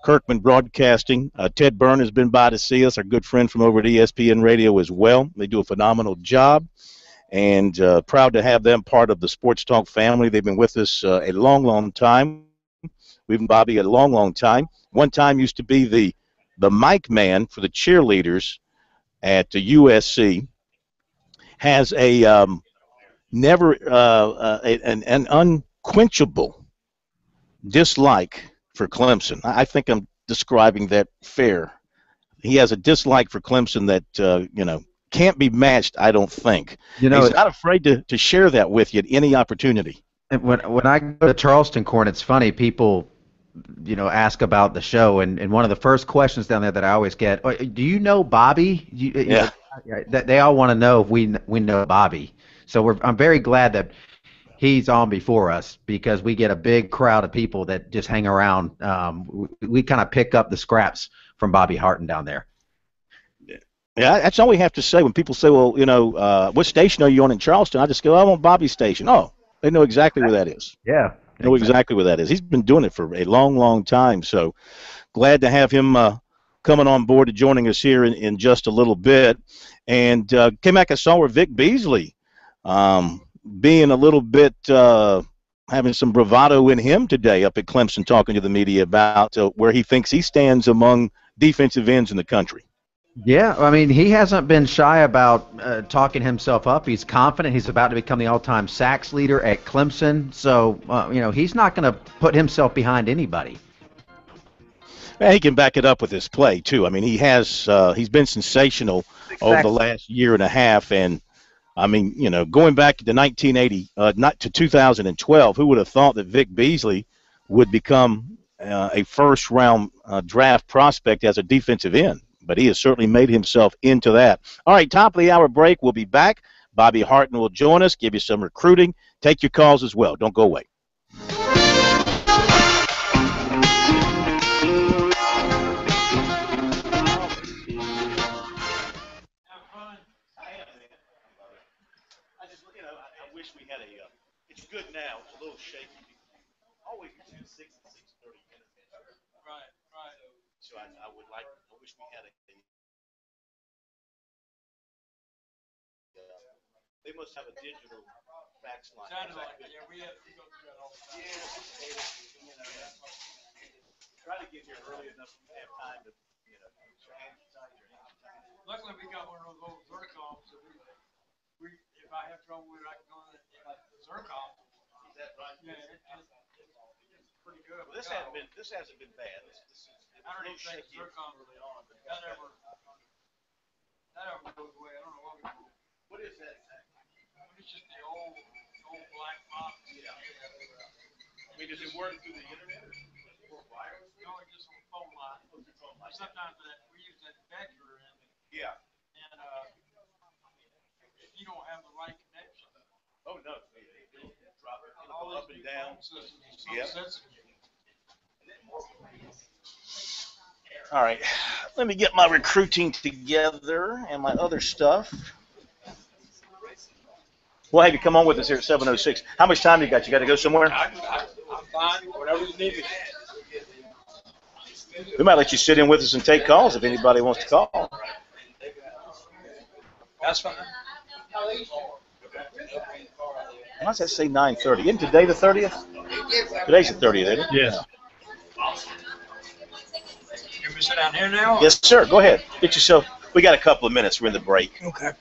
Kirkman Broadcasting. Ted Byrne has been by to see us, our good friend from over at ESPN Radio as well. They do a phenomenal job, and proud to have them part of the Sports Talk family. They've been with us a long, long time. We've been Bobby a long, long time. One time used to be the mic man for the cheerleaders at the USC. Has a an unquenchable dislike for Clemson. I think I'm describing that fair. He has a dislike for Clemson that can't be matched. I don't think. He's not afraid to share that with you at any opportunity. When I go to Charleston Corn, it's funny. People, ask about the show, and one of the first questions down there that I always get, do you know Bobby? They all want to know if we know Bobby. So I'm very glad that he's on before us, because we get a big crowd of people that just hang around. We kind of pick up the scraps from Bobby Harton down there. Yeah, that's all we have to say when people say, well, what station are you on in Charleston? I just go, I'm on Bobby's station. Oh, they know exactly where that is. Yeah. They know exactly where that is. He's been doing it for a long, long time. So glad to have him coming on board and joining us here in just a little bit. And K-Mac, I saw where Vic Beasley being a little bit having some bravado in him today up at Clemson, talking to the media about where he thinks he stands among defensive ends in the country. Yeah, I mean, he hasn't been shy about talking himself up. He's confident. He's about to become the all-time sacks leader at Clemson. So, he's not going to put himself behind anybody. And he can back it up with his play, too. I mean, he's been sensational over the last year and a half. And, I mean, going back to 1980, not to 2012, who would have thought that Vic Beasley would become a first-round draft prospect as a defensive end? But he has certainly made himself into that. All right, top of the hour break. We'll be back. Bobby Harton will join us, give you some recruiting. Take your calls as well. Don't go away. I wish we had it's good now. It's a little shaky. Always between 6 and 6:30 minutes. Right. So I wish we had they must have a digital fax line. Sounded like it. Yeah, we go through that all the time. Yeah, try to get here early enough so you have time to, Luckily, we got one of those old Zircons, so if I have trouble with it, I can go in the Zircon. Is that right? Yeah, it's pretty good. Well, this hasn't been bad. I don't even think Zircon really on, but that never goes away. I don't know what we do. What is that exactly? It's just the old black box. Yeah. I mean, does it work through the internet or wireless? No, it's just on phone line. Sometimes we use that vector and if you don't have the right connection. Oh no, it'll drop it up and down. Yep. All right, let me get my recruiting together and my other stuff. We'll have you come on with us here at 7:06. How much time you got? You got to go somewhere? I'm fine. Whatever you need me. We might let you sit in with us and take calls if anybody wants to call. That's fine. Why does that say 9:30? Isn't today the 30th? Today's the 30th, isn't it? Yes. You want me to sit down here now? Yes, sir. Go ahead. Get yourself We got a couple of minutes. We're in the break. Okay.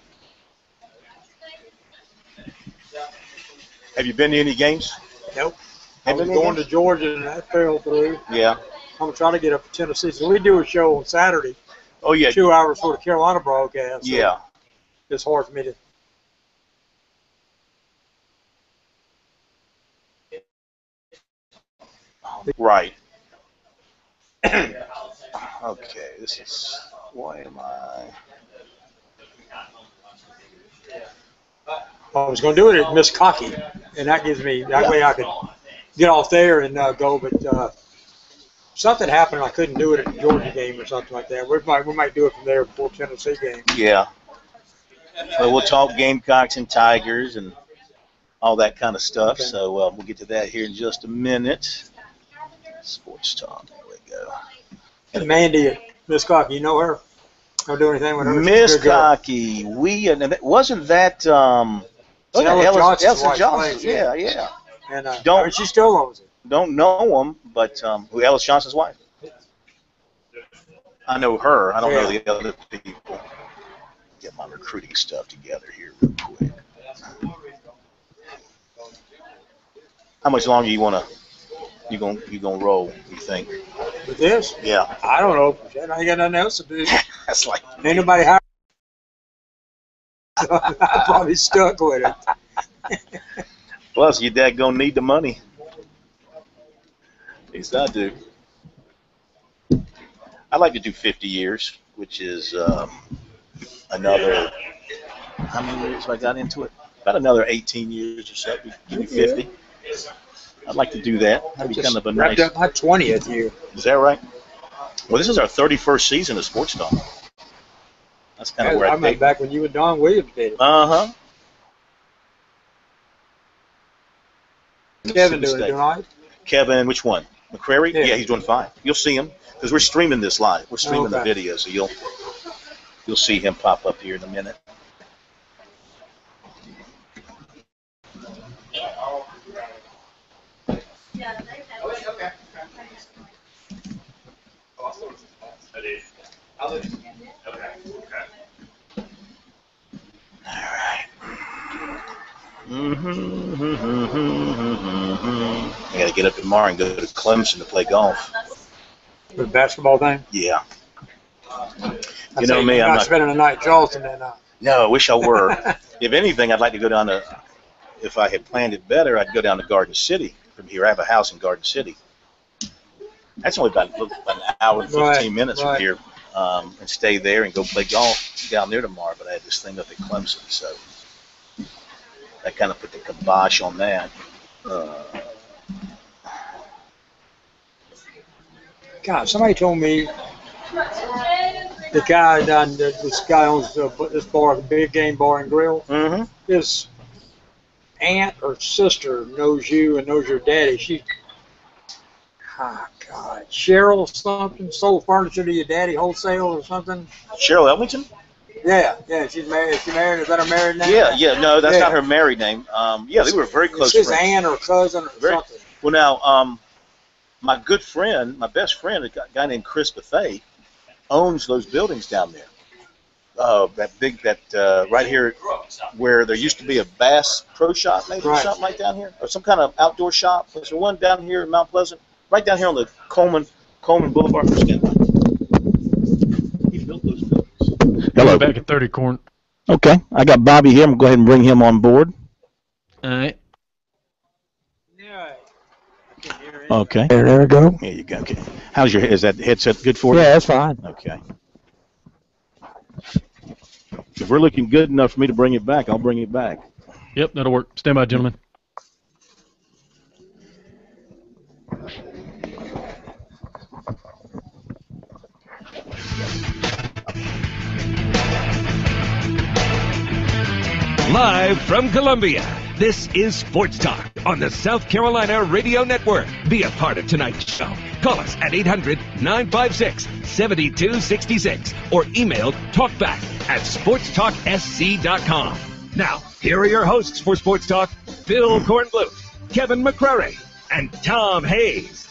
Have you been to any games? Nope. I was going to Georgia and that fell through. Yeah. I'm going to try to get up to Tennessee. So we do a show on Saturday. Oh, yeah. 2 hours for the Carolina broadcast. So yeah. It's hard for me to. Right. Okay, this is, why am I? I was going to do it at Miss Cocky, and that gives me, that way I could get off there and go, but something happened and I couldn't do it at the Georgia game or something like that. We might do it from there before Tennessee game. Yeah. Well, we'll talk Gamecocks and Tigers and all that kind of stuff, Okay. so we'll get to that here in just a minute. Sports Talk, there we go. And Mandy at Miss Cocky, you know her? Don't do anything with her? Miss Cocky, wasn't that Elsa Johnson? Yeah, yeah. And I mean, she still owns it. Don't know him, but Ellis Johnson's wife. I know her. I don't know the other people. Get my recruiting stuff together here real quick. How much longer you gonna roll? You think? With this? Yeah. I don't know. I ain't got nothing else to do. That's like ain't nobody hired. I'm probably stuck with it. Plus, your dad gonna need the money. At least I do. I'd like to do 50 years, which is another. How many years have I got into it? About another 18 years or so. Do 50. I'd like to do that. That'd be kind of a nice. Wrapped up my 20th year. Is that right? Well, this is our 31st season of Sports Talk. That's kind of where I met back when you and Don Williams did it. Uh-huh. Kevin doing it tonight? Kevin, which one? McCrary? Yeah. Yeah, he's doing fine. You'll see him because we're streaming this live. We're streaming the video, so you'll see him pop up here in a minute. I got to get up tomorrow and go to Clemson to play golf. The basketball thing? Yeah. You know me, I'm I'm not not spending the night at Charleston then. No, I wish I were. If anything, I'd like to go down to, if I had planned it better, I'd go down to Garden City from here. I have a house in Garden City. That's only about an hour and 15 minutes from here, and stay there and go play golf down there tomorrow. But I had this thing up at Clemson, so that kind of put the kibosh on that. God, somebody told me the guy down this guy owns this bar, the Big Game Bar and Grill. Mm-hmm. His aunt or sister knows you and knows your daddy. God, Cheryl something sold furniture to your daddy wholesale or something. Cheryl Elmington? Yeah, she's married. Is she married? Is that her married name? Yeah. No, that's not her married name. Yeah, they were very close friends. friends. His aunt or cousin or something. Well, now, my good friend, my best friend, a guy named Chris Bethay, owns those buildings down there. Right here where there used to be a Bass Pro Shop, maybe, or something like down here, or some kind of outdoor shop. Was there one down here in Mount Pleasant? Right down here on the Coleman Boulevard. He built those buildings. Hello. Back at 30 Corn. Okay, I got Bobby here. I'm going to go ahead and bring him on board. All right. Okay. There we go. There you go. Okay. Is that headset good for you? Yeah, that's fine. Okay. If we're looking good enough for me to bring it back, I'll bring it back. Yep, that'll work. Stand by, gentlemen. Live from Columbia, this is Sports Talk on the South Carolina Radio Network. Be a part of tonight's show. Call us at 800-956-7266 or email talkback@sportstalksc.com. Now, here are your hosts for Sports Talk, Phil Kornbluth, Kevin McCrary, and Tom Hayes.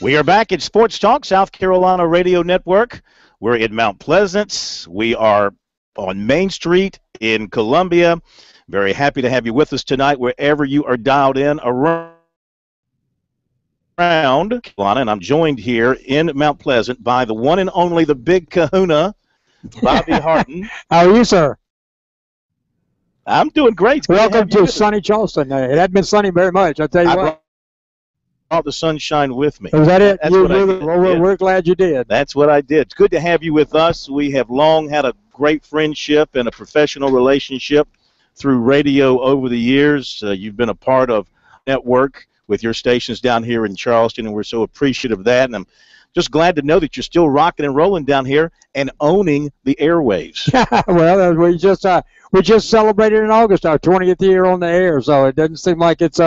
We are back at Sports Talk, South Carolina Radio Network. We're in Mount Pleasant. We are on Main Street in Columbia. Very happy to have you with us tonight, wherever you are dialed in around Carolina. And I'm joined here in Mount Pleasant by the one and only, the big kahuna, Bobby Harton. How are you, sir? I'm doing great. Welcome to sunny Charleston. It hadn't been sunny very much, I'll tell you what. Brought the sunshine with me. Was that it? That's what I did. We're glad you did. That's what I did. It's good to have you with us. We have long had a great friendship and a professional relationship through radio over the years. You've been a part of network with your stations down here in Charleston, and we're so appreciative of that. And I'm just glad to know that you're still rocking and rolling down here and owning the airwaves. Well, we just celebrated in August our 20th year on the air, so it doesn't seem like it's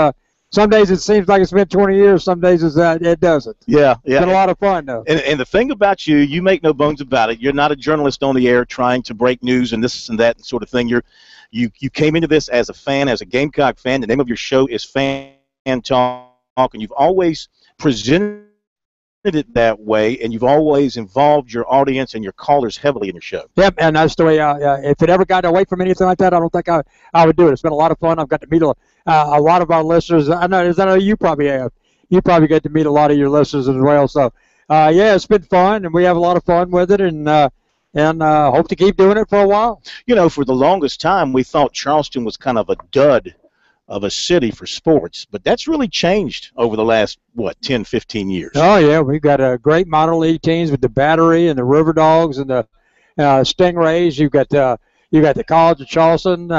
some days it seems like it's been 20 years, some days it doesn't. Yeah. It's been a lot of fun, though. And the thing about you make no bones about it. You're not a journalist on the air trying to break news and this and that sort of thing. You came into this as a fan, as a Gamecock fan. The name of your show is Fan Talk, and you've always presented it that way, and you've always involved your audience and your callers heavily in your show. Yep, and that's the way. If it ever got away from anything like that, I don't think I would do it. It's been a lot of fun. I've got to meet a lot of our listeners. I know you probably have. You probably get to meet a lot of your listeners as well. So, yeah, it's been fun, and we have a lot of fun with it, and hope to keep doing it for a while. You know, for the longest time, we thought Charleston was kind of a dud of a city for sports, but that's really changed over the last 10, 15 years. Oh yeah, we've got great minor league teams with the Battery and the River Dogs and the Stingrays. You've got the College of Charleston,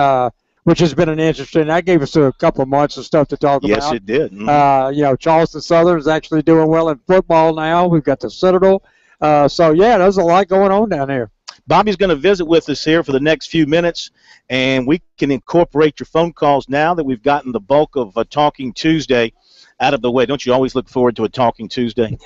which has been an interesting. That gave us a couple of months of stuff to talk about. Yes, it did. Mm-hmm. Charleston Southern is actually doing well in football now. We've got the Citadel. So yeah, there's a lot going on down there. Bobby's going to visit with us here for the next few minutes, and we can incorporate your phone calls now that we've gotten the bulk of Talking Tuesday out of the way. Don't you always look forward to a Talking Tuesday?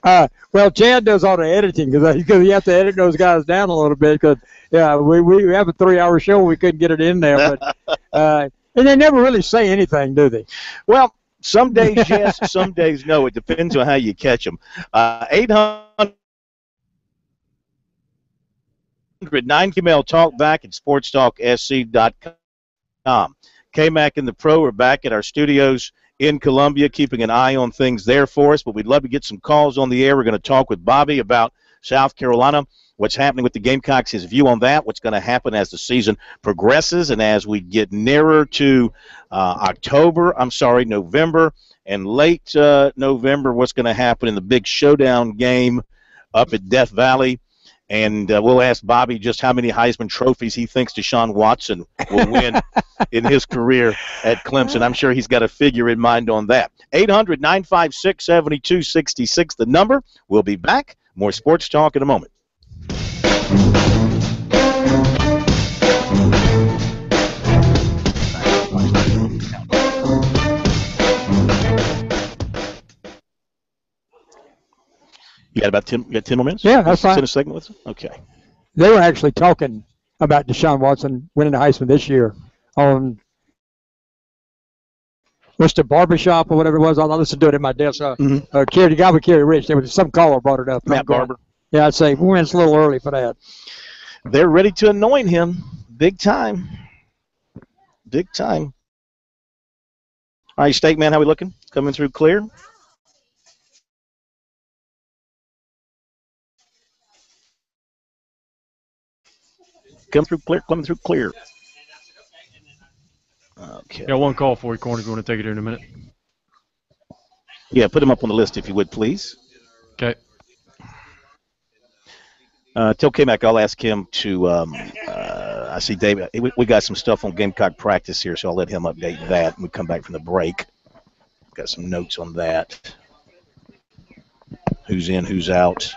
Well, Chad does all the editing because you have to edit those guys down a little bit because we have a 3-hour show. We couldn't get it in there, but and they never really say anything, do they? Well, some days yes, some days no. It depends on how you catch them. 800-9 Talk back at sportstalksc.com. K-Mac and the Pro are back at our studios in Columbia, keeping an eye on things there for us, but we'd love to get some calls on the air. We're going to talk with Bobby about South Carolina, what's happening with the Gamecocks, his view on that, what's going to happen as the season progresses, and as we get nearer to November, and late November, what's going to happen in the big showdown game up at Death Valley. And we'll ask Bobby just how many Heisman trophies he thinks Deshaun Watson will win in his career at Clemson. I'm sure he's got a figure in mind on that. 800-956-7266, the number. We'll be back. More sports talk in a moment. You got about 10 more minutes? Yeah, that's fine. In a segment with us? Okay. They were actually talking about Deshaun Watson winning the Heisman this year on what's the barbershop or whatever it was. I listened to it at my desk. The guy with Kerry Rich, there was some caller brought it up. Matt Barber. Yeah, I'd say it's a little early for that. They're ready to anoint him big time. Big time. All right, State Man, how we looking? Coming through clear? Coming through clear. Okay. Got one call for you, Corner, if you want to take it here in a minute. Yeah, put him up on the list if you would, please. Okay. Tell K-Mac I'll ask him to I see David. We got some stuff on Gamecock practice here, so I'll let him update that when we come back from the break. Got some notes on that. Who's in, who's out.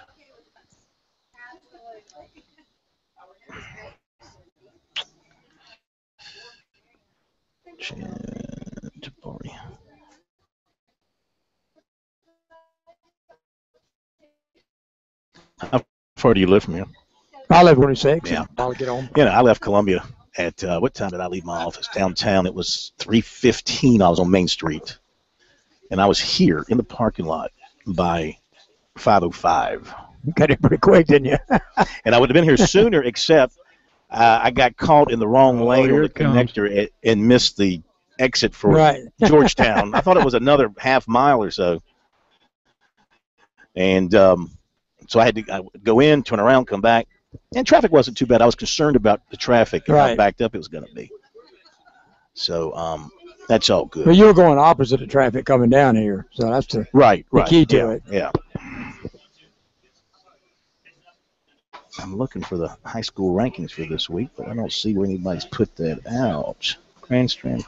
How far do you live from here? I live 26. Yeah. I'll get on. I left Columbia at what time did I leave my office? Downtown. It was 3:15. I was on Main Street, and I was here in the parking lot by 5:05. You got it pretty quick, didn't you? And I would have been here sooner, except I got caught in the wrong lane on the connector and missed the exit for Georgetown. I thought it was another half mile or so. And so I had to go in, turn around, come back. And traffic wasn't too bad. I was concerned about the traffic and how backed up it was going to be. So that's all good. Well, you were going opposite of traffic coming down here, so that's the key to it. Yeah. I'm looking for the high school rankings for this week, but I don't see where anybody's put that out. Grand Strand.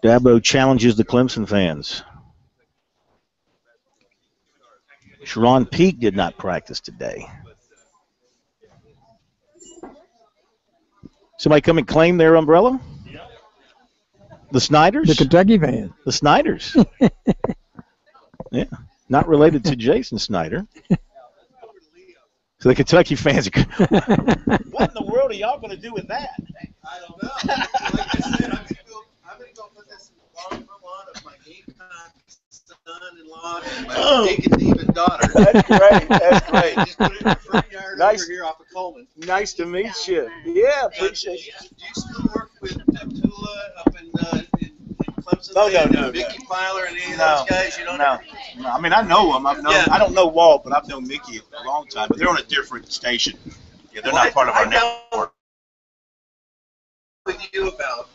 Dabo challenges the Clemson fans. Sharon Peak did not practice today. Somebody come and claim their umbrella? The Snyders? The Kentucky fan. The Snyders. Yeah. Not related to Jason Snyder. So the Kentucky fans are what in the world are y'all going to do with that? I don't know. Like I said, I'm going to go put this in the bottom of my Gamecock son-in-law and my Deacon daughter. That's great. That's great. Just put it in the front yard over here off of Coleman. Nice to meet you. Yeah, appreciate you. Do you still work with Tula up in Clemson? No. Mickey Filer and any of those guys? You don't know? No, I mean, I know them. I don't know Walt, but I've known Mickey a long time. But they're on a different station. Yeah, they're not part of our network. With you about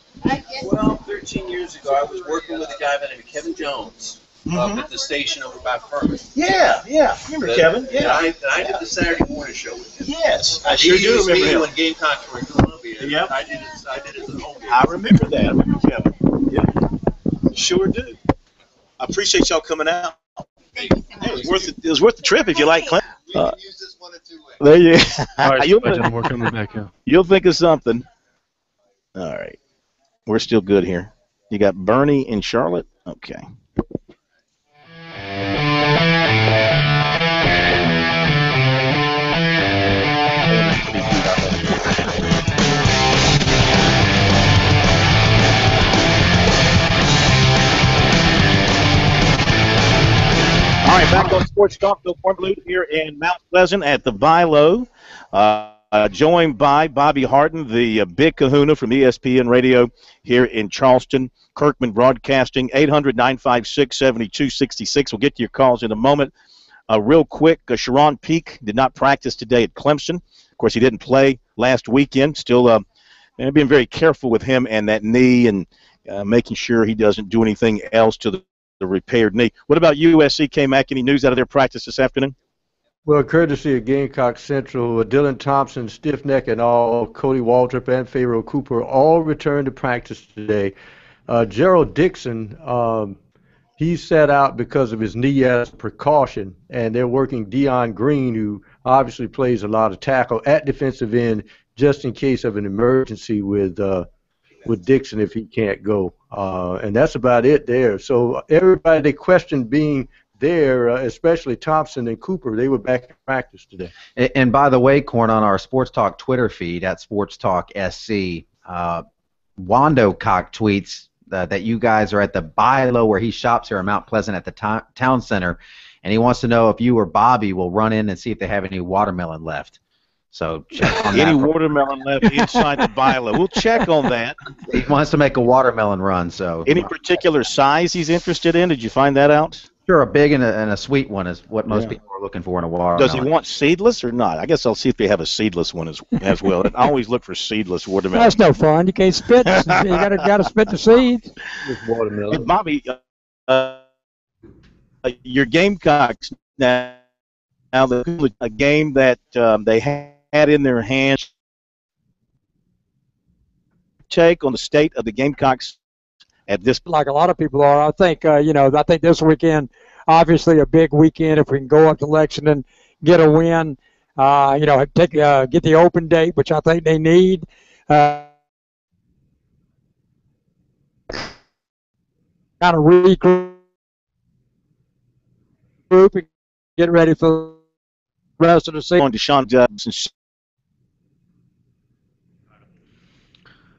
12, 13 years ago, I was working with a guy by the name of Kevin Jones up at the station over by Furman. Yeah. Remember Kevin? Yeah. And I did the Saturday morning show with him. Yes, I sure do remember him. When Gamecocks were in Columbia. Yep. I did it at the home game. I remember that. I remember Kevin. Yeah. Sure do. I appreciate y'all coming out. It was worth the trip if you like Clemson. We can use this one in 2 ways. There you All right, we're coming back now. You'll think of something. All right. We're still good here. You got Bernie in Charlotte? Okay. All right, back on Sports Talk, Bill Blue here in Mount Pleasant at the Vilo. Joined by Bobby Harden, the big kahuna from ESPN Radio here in Charleston. Kirkman Broadcasting, 800-956-7266. We'll get to your calls in a moment. Real quick, Sharon Peak did not practice today at Clemson. Of course, he didn't play last weekend. Still being very careful with him and that knee and making sure he doesn't do anything else to the repaired knee. What about USC, K-Mac? Any news out of their practice this afternoon? Well, courtesy of Gamecock Central, Dylan Thompson, Stiffneck, and all, Cody Waldrop, and Pharaoh Cooper all returned to practice today. Gerald Dixon, he sat out because of his knee as a precaution, and they're working Dion Green, who obviously plays a lot of tackle at defensive end, just in case of an emergency with Dixon if he can't go. And that's about it there. So everybody they questioned being there, especially Thompson and Cooper, they were back in practice today. And by the way, Corn, on our Sports Talk Twitter feed at Sports Talk SC, Wando Cock tweets that you guys are at the Bilo where he shops here in Mount Pleasant at the town center, and he wants to know if you or Bobby will run in and see if they have any watermelon left. So check on any that. watermelon left inside the Bilo. We'll check on that. He wants to make a watermelon run. So any particular size he's interested in? Did you find that out? Sure, a big and a sweet one is what most people are looking for in a watermelon. Does he want seedless or not? I guess I'll see if they have a seedless one as well. I always look for seedless watermelon. That's no fun. You can't spit. You gotta spit the seeds. Watermelon. Bobby, your Gamecocks now a game that they had in their hands. Take on the state of the Gamecocks at this. Like a lot of people are, I think. I think this weekend, obviously a big weekend. If we can go up to Lexington, get a win, get the open date, which I think they need. Kind of recreate group and get ready for the rest of the season. On Deshaun Jackson.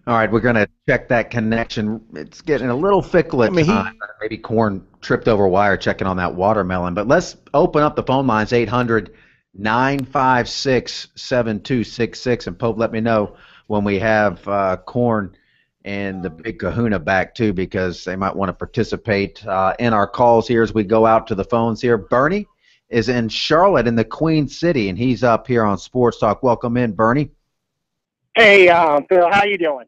All right, we're going to check that connection. It's getting a little fickle at times. Maybe Corn tripped over wire checking on that watermelon. But let's open up the phone lines, 800-956-7266. And Pope, let me know when we have Corn and the Big Kahuna back, too, because they might want to participate in our calls here as we go out to the phones here. Bernie is in Charlotte in the Queen City, and he's up here on Sports Talk. Welcome in, Bernie. Hey, Phil, how you doing?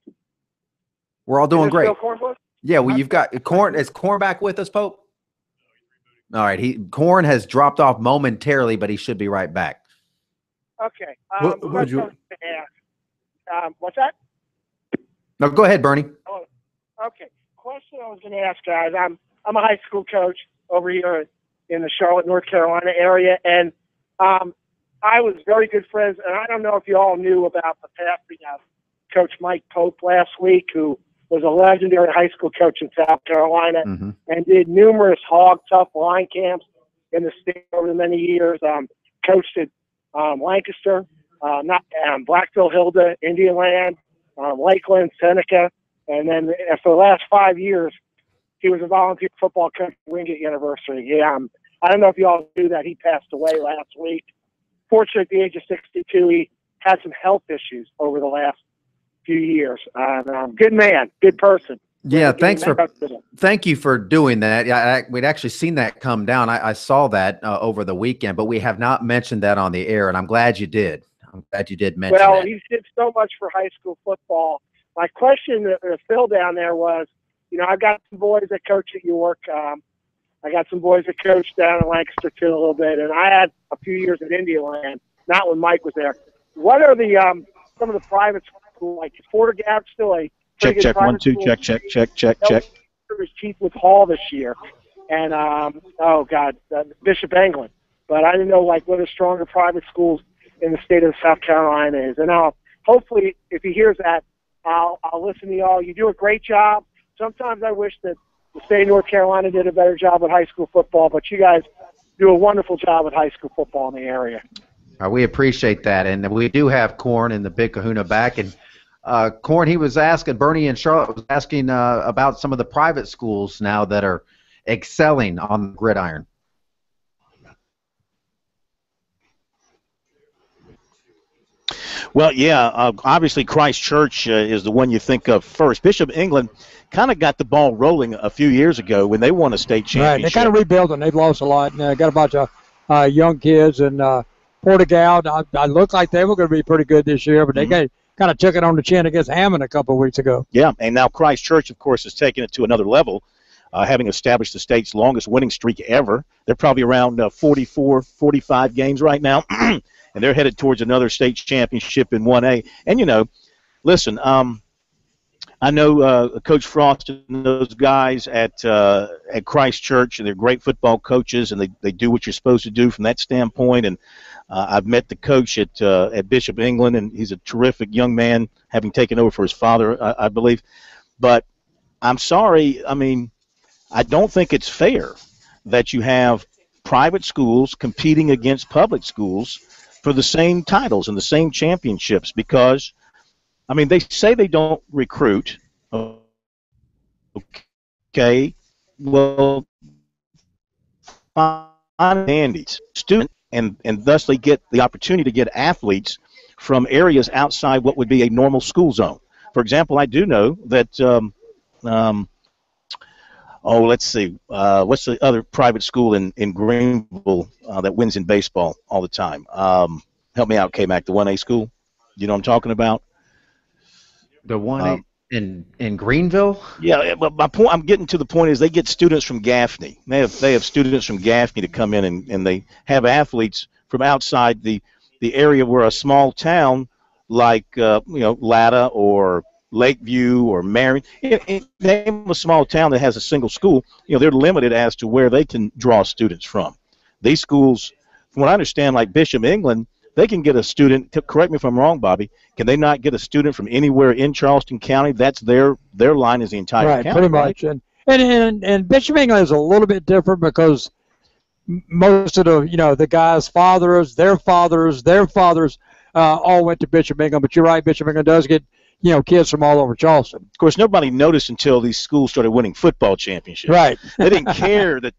We're all doing great. Corn? Yeah, well, you've got Corn. Is Corn back with us, Pope? All right, Corn has dropped off momentarily, but he should be right back. Okay. What's that? No, go ahead, Bernie. Oh, okay. Question I was going to ask, guys. I'm a high school coach over here in the Charlotte, North Carolina area, and I was very good friends, and I don't know if you all knew about the passing of Coach Mike Pope last week, who was a legendary high school coach in South Carolina and did numerous tough line camps in the state over the many years. Coached at Lancaster, Blackville, Hilda, Indian Land, Lakeland, Seneca, and then for the last 5 years, he was a volunteer football coach at Wingate University. Yeah, I don't know if you all knew that he passed away last week. Fortunately, at the age of 62, he had some health issues over the last few years. Good man, good person. Yeah, thank you for doing that. Yeah, we'd actually seen that come down. I saw that over the weekend, but we have not mentioned that on the air, and I'm glad you did. I'm glad you did mention that. Well, he did so much for high school football. My question to Phil down there was, I've got some boys that coach at York. I got some boys that coached down in Lancaster too a little bit, and I had a few years at Indian, not when Mike was there. What are the some of the private schools, like Porter Gap, still a check 1 2 check. Was chief with Hall this year, and Bishop England. But I didn't know what the stronger private schools in the state of South Carolina is. And hopefully, if he hears that, I'll listen to y'all. You do a great job. Sometimes I wish that the state of North Carolina did a better job with high school football, but you guys do a wonderful job with high school football in the area. We appreciate that, and we do have Corn and the Big Kahuna back. And Corn, he was asking, Bernie in Charlotte was asking about some of the private schools now that are excelling on the gridiron. Well, yeah, obviously Christ Church is the one you think of first. Bishop England kind of got the ball rolling a few years ago when they won a state championship. Right, they kind of rebuilt and they've lost a lot. And got a bunch of young kids. And Portugal, I looked like they were going to be pretty good this year, but they kind of took it on the chin against Hammond a couple of weeks ago. Yeah, and now Christ Church, of course, has taken it to another level, having established the state's longest winning streak ever. They're probably around 44, 45 games right now. And they're headed towards another state championship in 1A. And, listen, I know Coach Frost and those guys at Christ Church, and they're great football coaches, and they do what you're supposed to do from that standpoint. And I've met the coach at Bishop England, and he's a terrific young man, having taken over for his father, I believe. But I'm sorry, I don't think it's fair that you have private schools competing against public schools for the same titles and the same championships, because, they say they don't recruit. Okay, well, find student, and thus they get the opportunity to get athletes from areas outside what would be a normal school zone. For example, I do know that, let's see, what's the other private school in Greenville that wins in baseball all the time? Help me out, K-Mac, the 1A school. You know what I'm talking about? The 1A in Greenville? Yeah, but my point, I'm getting to the point is they get students from Gaffney. They have students from Gaffney to come in, and they have athletes from outside the area where a small town like Latta or Lakeview or Marion, name a small town that has a single school, they're limited as to where they can draw students from. These schools, from what I understand, like Bishop England, they can get a student, correct me if I'm wrong, Bobby, can they not get a student from anywhere in Charleston County? That's their line is the entire county. Right, pretty much. And Bishop England is a little bit different because most of the guys' fathers, their fathers, all went to Bishop Bingham. But you're right, Bishop Bingham does get kids from all over Charleston. Of course, nobody noticed until these schools started winning football championships. Right. They didn't care that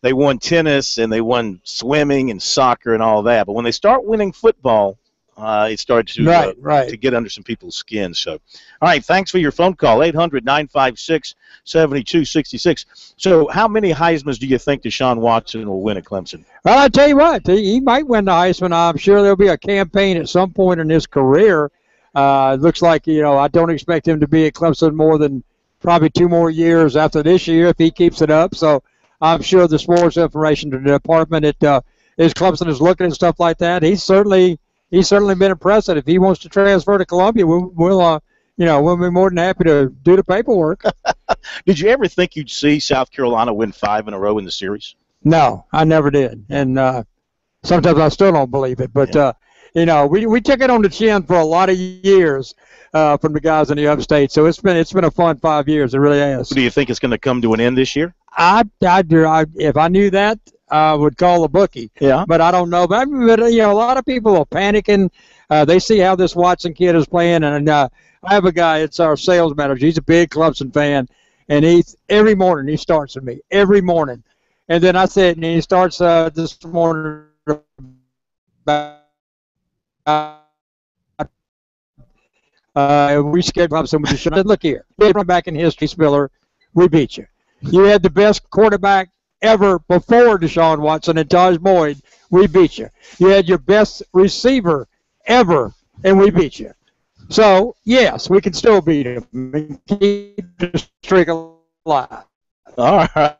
they won tennis and they won swimming and soccer and all that. But when they start winning football, it started to get under some people's skin. So, all right, thanks for your phone call, 800-956-7266. So how many Heismans do you think Deshaun Watson will win at Clemson? Well, I tell you what, he might win the Heisman. I'm sure there'll be a campaign at some point in his career. It looks like, I don't expect him to be at Clemson more than probably 2 more years after this year if he keeps it up. So I'm sure the sports information department at Clemson is looking at stuff like that. He's certainly been impressive. If he wants to transfer to Columbia, we'll be more than happy to do the paperwork. Did you ever think you'd see South Carolina win 5 in a row in the series? No, I never did, and sometimes I still don't believe it. But we took it on the chin for a lot of years from the guys in the upstate. So it's been a fun 5 years. It really has. Do you think it's going to come to an end this year? If I knew that, I would call a bookie. Yeah. But I don't know. But a lot of people are panicking. They see how this Watson kid is playing, and I have a guy. It's our sales manager. He's a big Clemson fan, and every morning he starts with me every morning, and then I said, and he starts this morning. We scared Clemson with the shot. Look here, run back in history, Spiller. We beat you. You had the best quarterback ever before Deshaun Watson and Taj Boyd. We beat you. You had your best receiver ever, and we beat you. So, yes, we can still beat him and keep the streak alive. All right.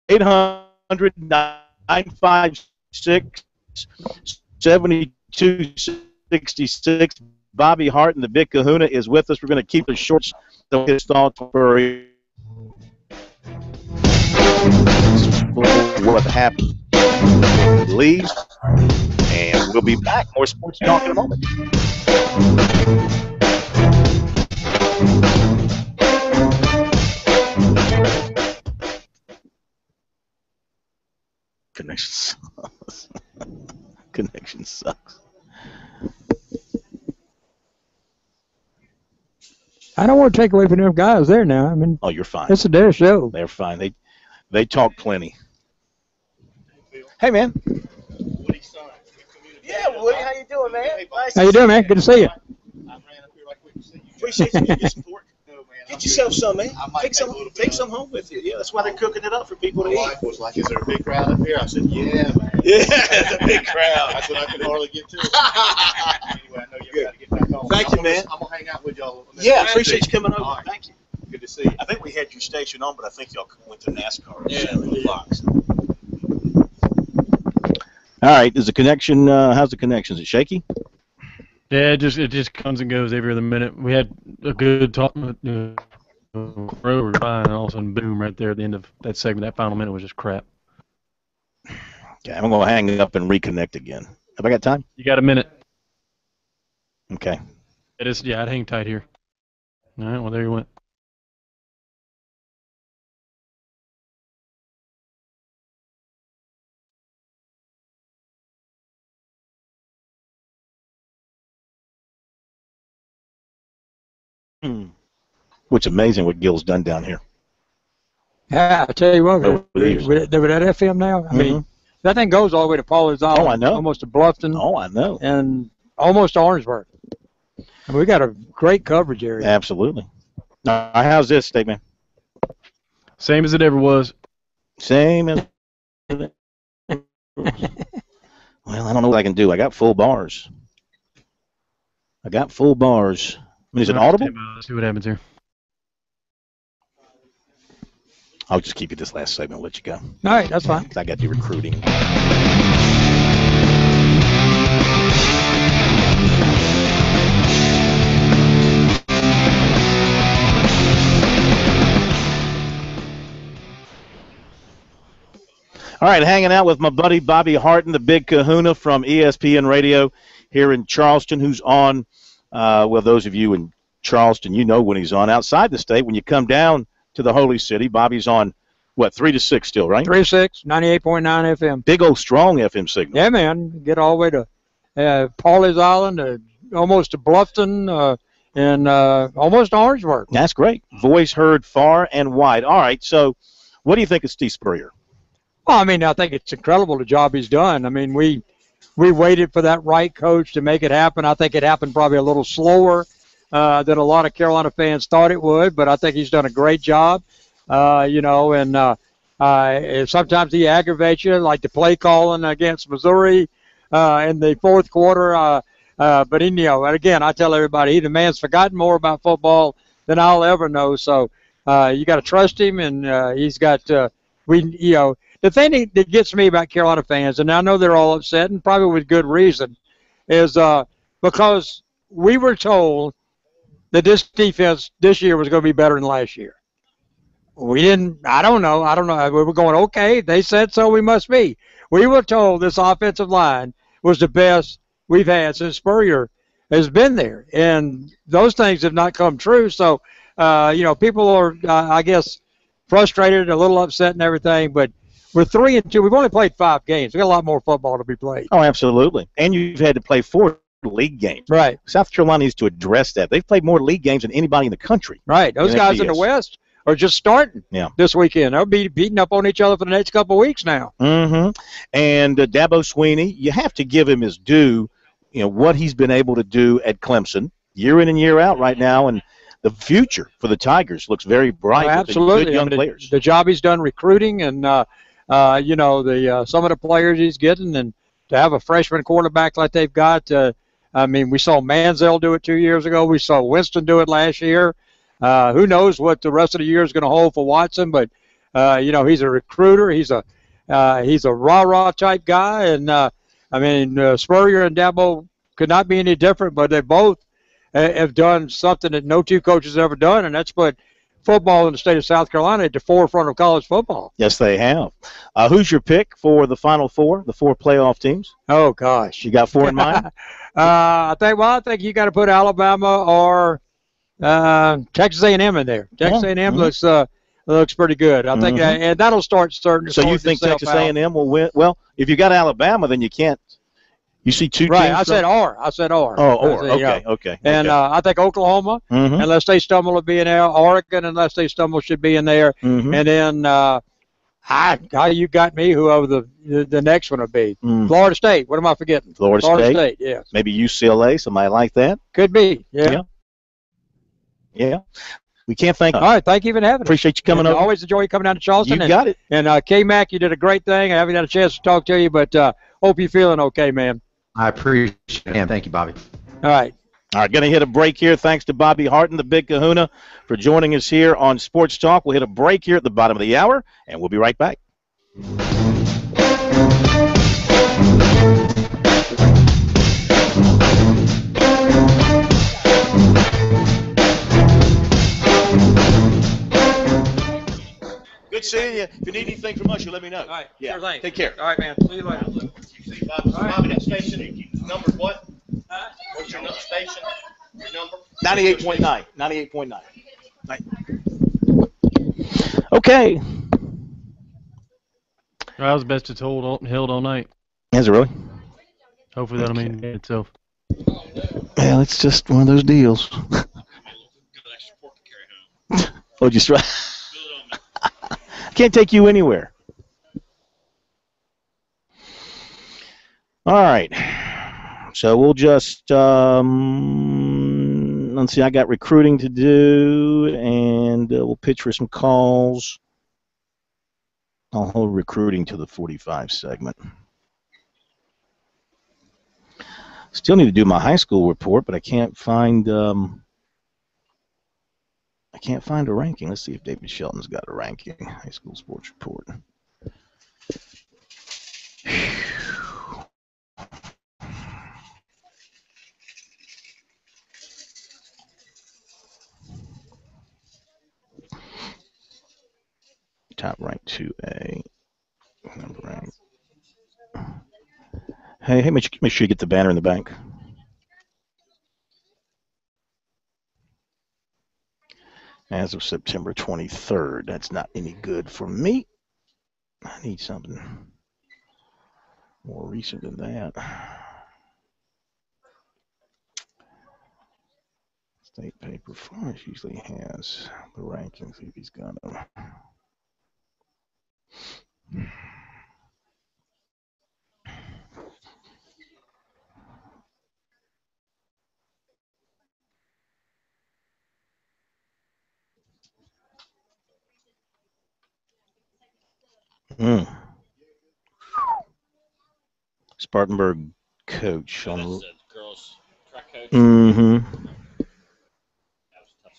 800-956-7266. Bobby Hart and the Big Kahuna is with us. We're going to keep it short. So his thoughts for what happened. Leaves, and we'll be back. More sports talk in a moment. Connection sucks. Connection sucks. I don't want to take away from them guys there now. I mean, oh, you're fine. It's their show. They're fine. They talk plenty. Hey, man. Yeah, Woody, how you doing, man? Nice How you doing, man? Good to see you. Appreciate you your support. Get yourself some, man. Take some home with you. Yeah, that's why they're cooking it up for people to eat. My wife was like, "Is there a big crowd up here?" I said, "Yeah, man. Yeah, it's a big crowd." I said, "I can hardly get to it." Anyway, I know you got to get back home. Thank you, man. I'm gonna hang out with y'all. Yeah, appreciate you coming over. Right. Thank you. Good to see you. I think we had your station on, but I think y'all went to NASCAR. Yeah, the Fox. All right, is the connection? How's the connection? Is it shaky? Yeah, it just comes and goes every other minute. We had a good talk. Road was fine, and all of a sudden, boom! Right there at the end of that segment, that final minute was just crap. Okay, I'm gonna hang up and reconnect again. Have I got time? You got a minute. Okay. It is. Yeah, I'd hang tight here. All right. Well, there you went. Which is amazing what Gil's done down here. Yeah, I tell you what, with that FM now, I mean, that thing goes all the way to Paul's Island. Oh, I know. Almost to Bluffton. Oh, I know. And almost to Orangeburg. I mean, we got a great coverage area. Absolutely. How's this statement? Same as it ever was. Same as. Well, I don't know what I can do. I got full bars. I mean, is it audible? Let's see what happens here. I'll just keep you this last segment and let you go. All right, that's fine. I got the recruiting. All right, hanging out with my buddy Bobby Harton, the Big Kahuna from ESPN Radio here in Charleston, who's on, well, those of you in Charleston, you know when he's on. Outside the state, when you come down to the Holy City, Bobby's on what, 3 to 6 still, right? 3 to 6, 98.9 FM. Big old strong FM signal. Yeah, man. Get all the way to Pawleys Island, almost to Bluffton, and almost to Orangeburg. That's great. Voice heard far and wide. All right, so what do you think of Steve Spurrier? Well, I mean, I think it's incredible the job he's done. I mean, we waited for that right coach to make it happen. I think it happened probably a little slower than a lot of Carolina fans thought it would, but I think he's done a great job. And sometimes he aggravates you, like the play calling against Missouri in the fourth quarter. But again, I tell everybody, the man's forgotten more about football than I'll ever know. So you got to trust him, and he's got the thing that gets me about Carolina fans, and I know they're all upset, and probably with good reason, is because we were told that this defense this year was going to be better than last year. We didn't. I don't know. We were going, okay, they said so, we must be. We were told this offensive line was the best we've had since Spurrier has been there, and those things have not come true. So, people are, I guess, frustrated, a little upset and everything, but we're 3-2. We've only played 5 games. We've got a lot more football to be played. Oh, absolutely. And you've had to play 4 league games. Right. South Carolina needs to address that. They've played more league games than anybody in the country. Right. Those guys in the West are just starting this weekend. They'll be beating up on each other for the next couple of weeks now. Mm-hmm. And Dabo Swinney, you have to give him his due, what he's been able to do at Clemson year in and year out right now, and the future for the Tigers looks very bright. Oh, absolutely. With the good young players. The job he's done recruiting and, some of the players he's getting, and to have a freshman quarterback like they've got. We saw Manziel do it 2 years ago. We saw Winston do it last year. Who knows what the rest of the year is going to hold for Watson, but, he's a recruiter. He's a rah-rah type guy. And, Spurrier and Dabo could not be any different, but they both have done something that no two coaches have ever done, and that's put football in the state of South Carolina at the forefront of college football. Yes, they have. Who's your pick for the Final Four, the 4 playoff teams? Oh, gosh. You got 4 in mind? I think you got to put Alabama or Texas A&M in there. Texas A&M looks pretty good. I think, and that'll start starting. So you think Texas A&M will win? Well, if you got Alabama, then you can't. You see 2 teams. Right, I said or. Oh, or. Okay. And I think Oklahoma, unless they stumble, will be in there. Oregon, unless they stumble, should be in there. And then you got me. Whoever the next one will be. Florida State. What am I forgetting? Florida State. Yes. Maybe UCLA. Somebody like that. Could be. Yeah. We can't thank you. All right, thank you for having us. Appreciate you coming over. Always enjoy you coming down to Charleston. You got it. And K-Mac, you did a great thing. I haven't had a chance to talk to you, but hope you're feeling okay, man. I appreciate it. Thank you, Bobby. All right. All right, going to hit a break here. Thanks to Bobby Harton, the Big Kahuna, for joining us here on Sports Talk. We'll hit a break here at the bottom of the hour, and we'll be right back. Good seeing you. If you need anything from us, you let me know. All right. Yeah. Sure thing. Take care. All right, man. See you later. See, Bobby, that station, number what? What's your station? Your number? 98.9. 98.9. Right. Okay. I was best it's held all night. Is it really? Hopefully that'll mean itself. Well, it's just one of those deals. Oh, just right. I can't take you anywhere. All right. So we'll just, let's see, I got recruiting to do, and we'll pitch for some calls. I'll hold recruiting to the 45 segment. Still need to do my high school report, but I can't find a ranking. Let's see if David Shelton's got a ranking. High school sports report. Top rank 2A. Number rank. Hey, make sure you get the banner in the bank. As of September 23rd. That's not any good for me. I need something more recent than that. State paper Florence usually has the rankings if he's got them. Spartanburg coach on the girls track coach. Mm-hmm. That was a tough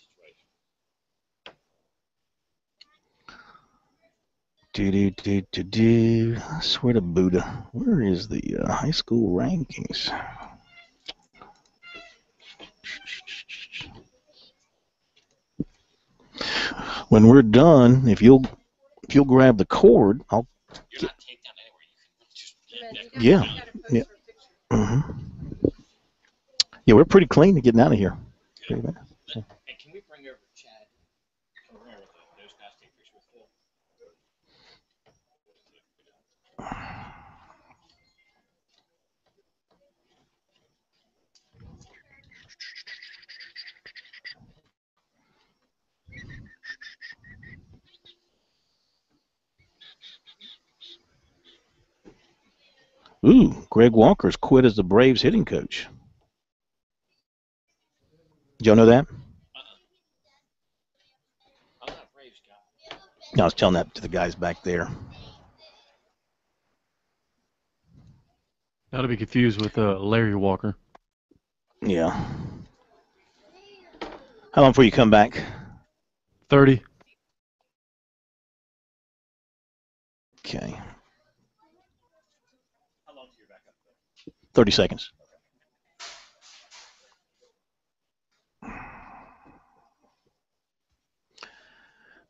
situation. I swear to Buddha, where is the high school rankings? When we're done, if you'll grab the cord, I'll. You're not taped down anywhere. You can just get Yeah. Mm-hmm. Yeah, we're pretty clean to getting out of here. Hey, can we bring over Chad? Can we bring over those guys to take pictures with Phil? Ooh, Greg Walker's quit as the Braves hitting coach. Did y'all know that? I was telling that to the guys back there. Not to be confused with Larry Walker. Yeah. How long before you come back? 30. Okay. How long till you're back up there? 30 seconds.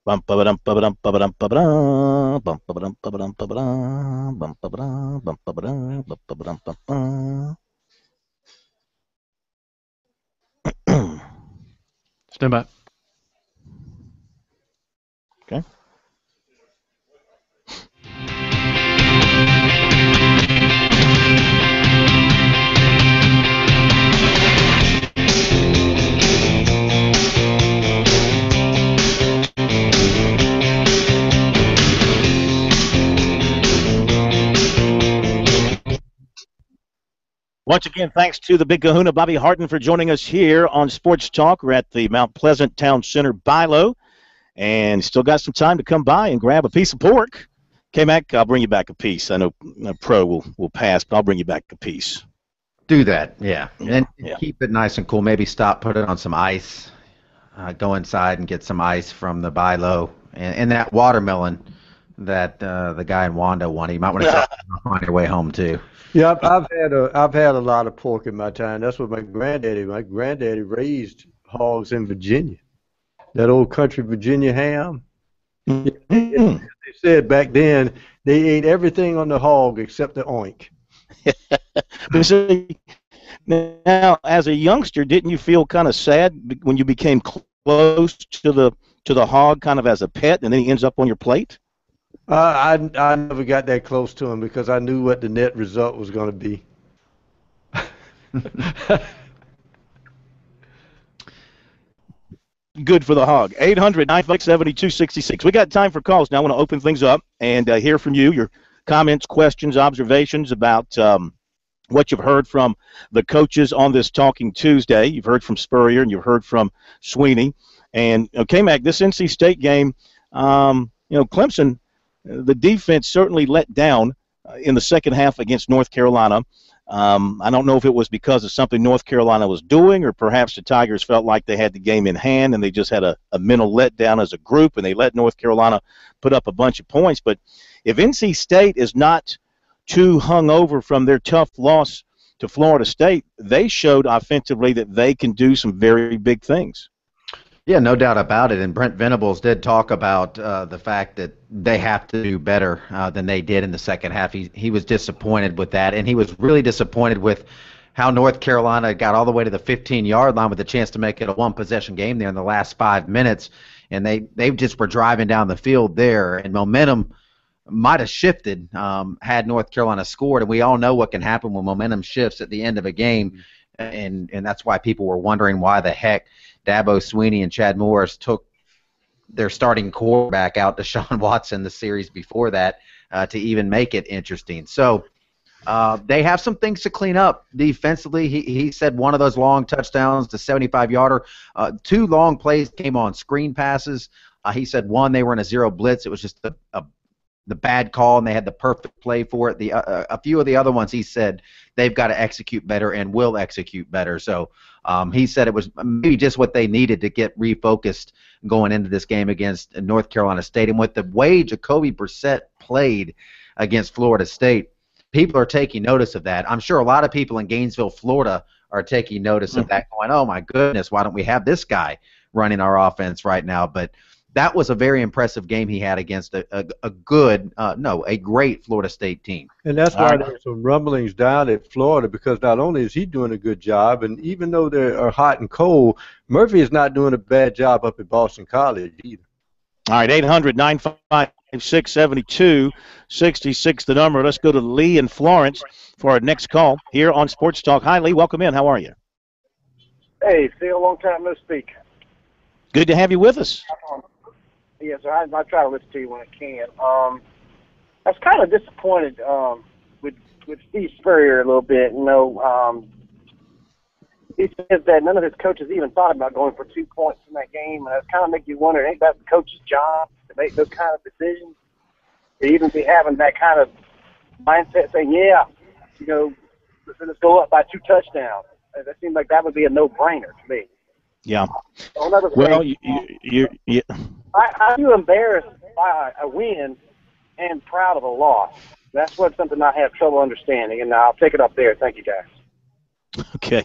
Bum ba dum ba dum ba dum ba dum bum ba dum ba dum ba dum bum ba dum bum ba dum ba dum ba dum. Stand by. Okay. Once again, thanks to the Big Kahuna, Bobby Harton, for joining us here on Sports Talk. We're at the Mount Pleasant Town Center Bilo, and still got some time to come by and grab a piece of pork. K-Mac, I'll bring you back a piece. I know Pro will pass, but I'll bring you back a piece. Do that, yeah. And Yeah. keep it nice and cool. Maybe stop, put it on some ice. Go inside and get some ice from the Bilo. And that watermelon that the guy in Wanda wanted, you might want to stop on your way home, too. Yeah, I've had a lot of pork in my time. That's what my granddaddy raised hogs in Virginia. That old country Virginia ham. Mm-hmm. They said back then they ate everything on the hog except the oink. But see, now, as a youngster, didn't you feel kind of sad when you became close to the hog, kind of as a pet, and then he ends up on your plate? I never got that close to him because I knew what the net result was going to be. Good for the hog. 800-956-7266. We got time for calls now. I want to open things up and hear from you, your comments, questions, observations about what you've heard from the coaches on this Talking Tuesday. You've heard from Spurrier and you've heard from Sweeney. And, K-Mac, this NC State game, Clemson, the defense certainly let down in the second half against North Carolina. I don't know if it was because of something North Carolina was doing or perhaps the Tigers felt like they had the game in hand and they just had a mental letdown as a group and they let North Carolina put up a bunch of points. But if NC State is not too hungover from their tough loss to Florida State, they showed offensively that they can do some very big things. Yeah, no doubt about it. And Brent Venables did talk about the fact that they have to do better than they did in the second half. He was disappointed with that, and he was really disappointed with how North Carolina got all the way to the 15-yard line with a chance to make it a one-possession game there in the last 5 minutes, and they just were driving down the field there, and momentum might have shifted had North Carolina scored, and we all know what can happen when momentum shifts at the end of a game, and that's why people were wondering why the heck Dabo Swinney and Chad Morris took their starting quarterback out, Deshaun Watson, the series before that, to even make it interesting. So they have some things to clean up defensively. He said one of those long touchdowns, the 75-yarder, 2 long plays came on screen passes. He said one, they were in a zero blitz. It was just the bad call, and they had the perfect play for it. A few of the other ones, he said they've got to execute better and will execute better. So he said it was maybe just what they needed to get refocused going into this game against North Carolina State. And with the way Jacoby Brissett played against Florida State, people are taking notice of that. I'm sure a lot of people in Gainesville, Florida, are taking notice of that, going, oh, my goodness, why don't we have this guy running our offense right now? But that was a very impressive game he had against a great Florida State team. And that's why there's some rumblings down at Florida, because not only is he doing a good job, and even though they are hot and cold, Murphy is not doing a bad job up at Boston College either. All right, 800-956-7266, the number. Let's go to Lee in Florence for our next call here on Sports Talk. Hi, Lee. Welcome in. How are you? Hey, Phil. Long time no speak. Good to have you with us. Yes, I try to listen to you when I can. I was kind of disappointed with Steve Spurrier a little bit. He says that none of his coaches even thought about going for 2 points in that game, and it kind of makes you wonder, ain't that the coach's job to make those kind of decisions? To even be having that kind of mindset, saying, let's go up by 2 touchdowns. That seems like that would be a no-brainer to me. Yeah. Well, are you embarrassed by a win and proud of a loss? That's something I have trouble understanding, and I'll take it up there. Thank you, guys. Okay.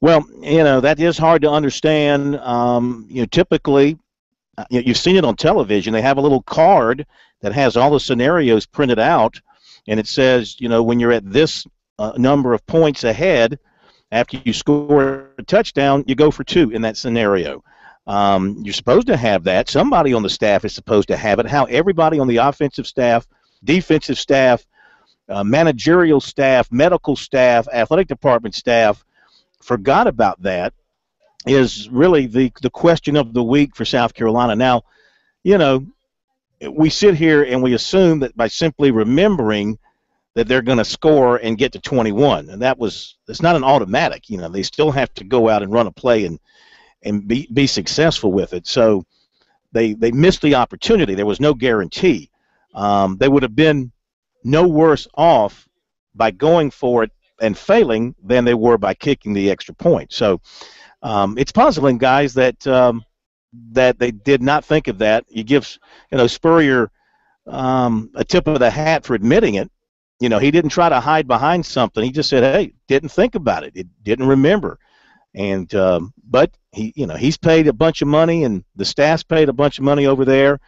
Well, that is hard to understand. Typically, you've seen it on television. They have a little card that has all the scenarios printed out, and it says, when you're at this number of points ahead, after you score a touchdown, you go for 2 in that scenario. You're supposed to have that. Somebody on the staff is supposed to have it. How everybody on the offensive staff, defensive staff, managerial staff, medical staff, athletic department staff forgot about that is really the question of the week for South Carolina. Now, we sit here and we assume that by simply remembering that they're going to score and get to 21, and it's not an automatic. They still have to go out and run a play and be successful with it. So they missed the opportunity. There was no guarantee. They would have been no worse off by going for it and failing than they were by kicking the extra point. So it's puzzling, guys, that they did not think of that. You give Spurrier a tip of the hat for admitting it. He didn't try to hide behind something. He just said, "Hey, didn't think about it. It didn't remember." And but he's paid a bunch of money, and the staff's paid a bunch of money over there.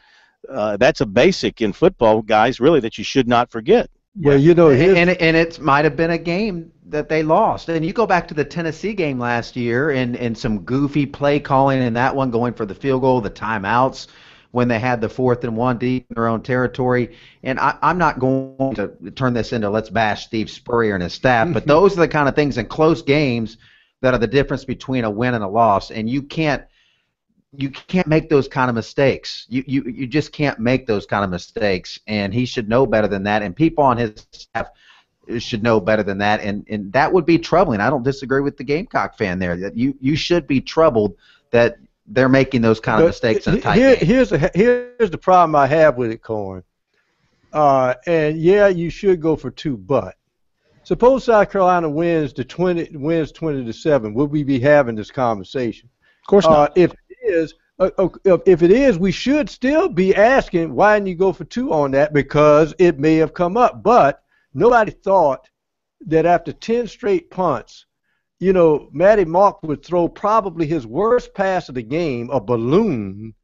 That's a basic in football, guys, really, that you should not forget. Well, and it might have been a game that they lost. And you go back to the Tennessee game last year and some goofy play calling in that one, going for the field goal, the timeouts when they had the 4th and 1 deep in their own territory. And I'm not going to turn this into let's bash Steve Spurrier and his staff, but those are the kind of things in close games that are the difference between a win and a loss. And you can't make those kind of mistakes. You just can't make those kind of mistakes, and he should know better than that, and people on his staff should know better than that, and that would be troubling. I don't disagree with the Gamecock fan there. That you should be troubled that they're making those kind of mistakes in a tight game. Here's the problem I have with it, Corn. And you should go for 2, but suppose South Carolina wins 20-7. Would we be having this conversation? Of course not. If it is, we should still be asking why didn't you go for 2 on that, because it may have come up. But nobody thought that after 10 straight punts, Matty Mark would throw probably his worst pass of the game, a balloon,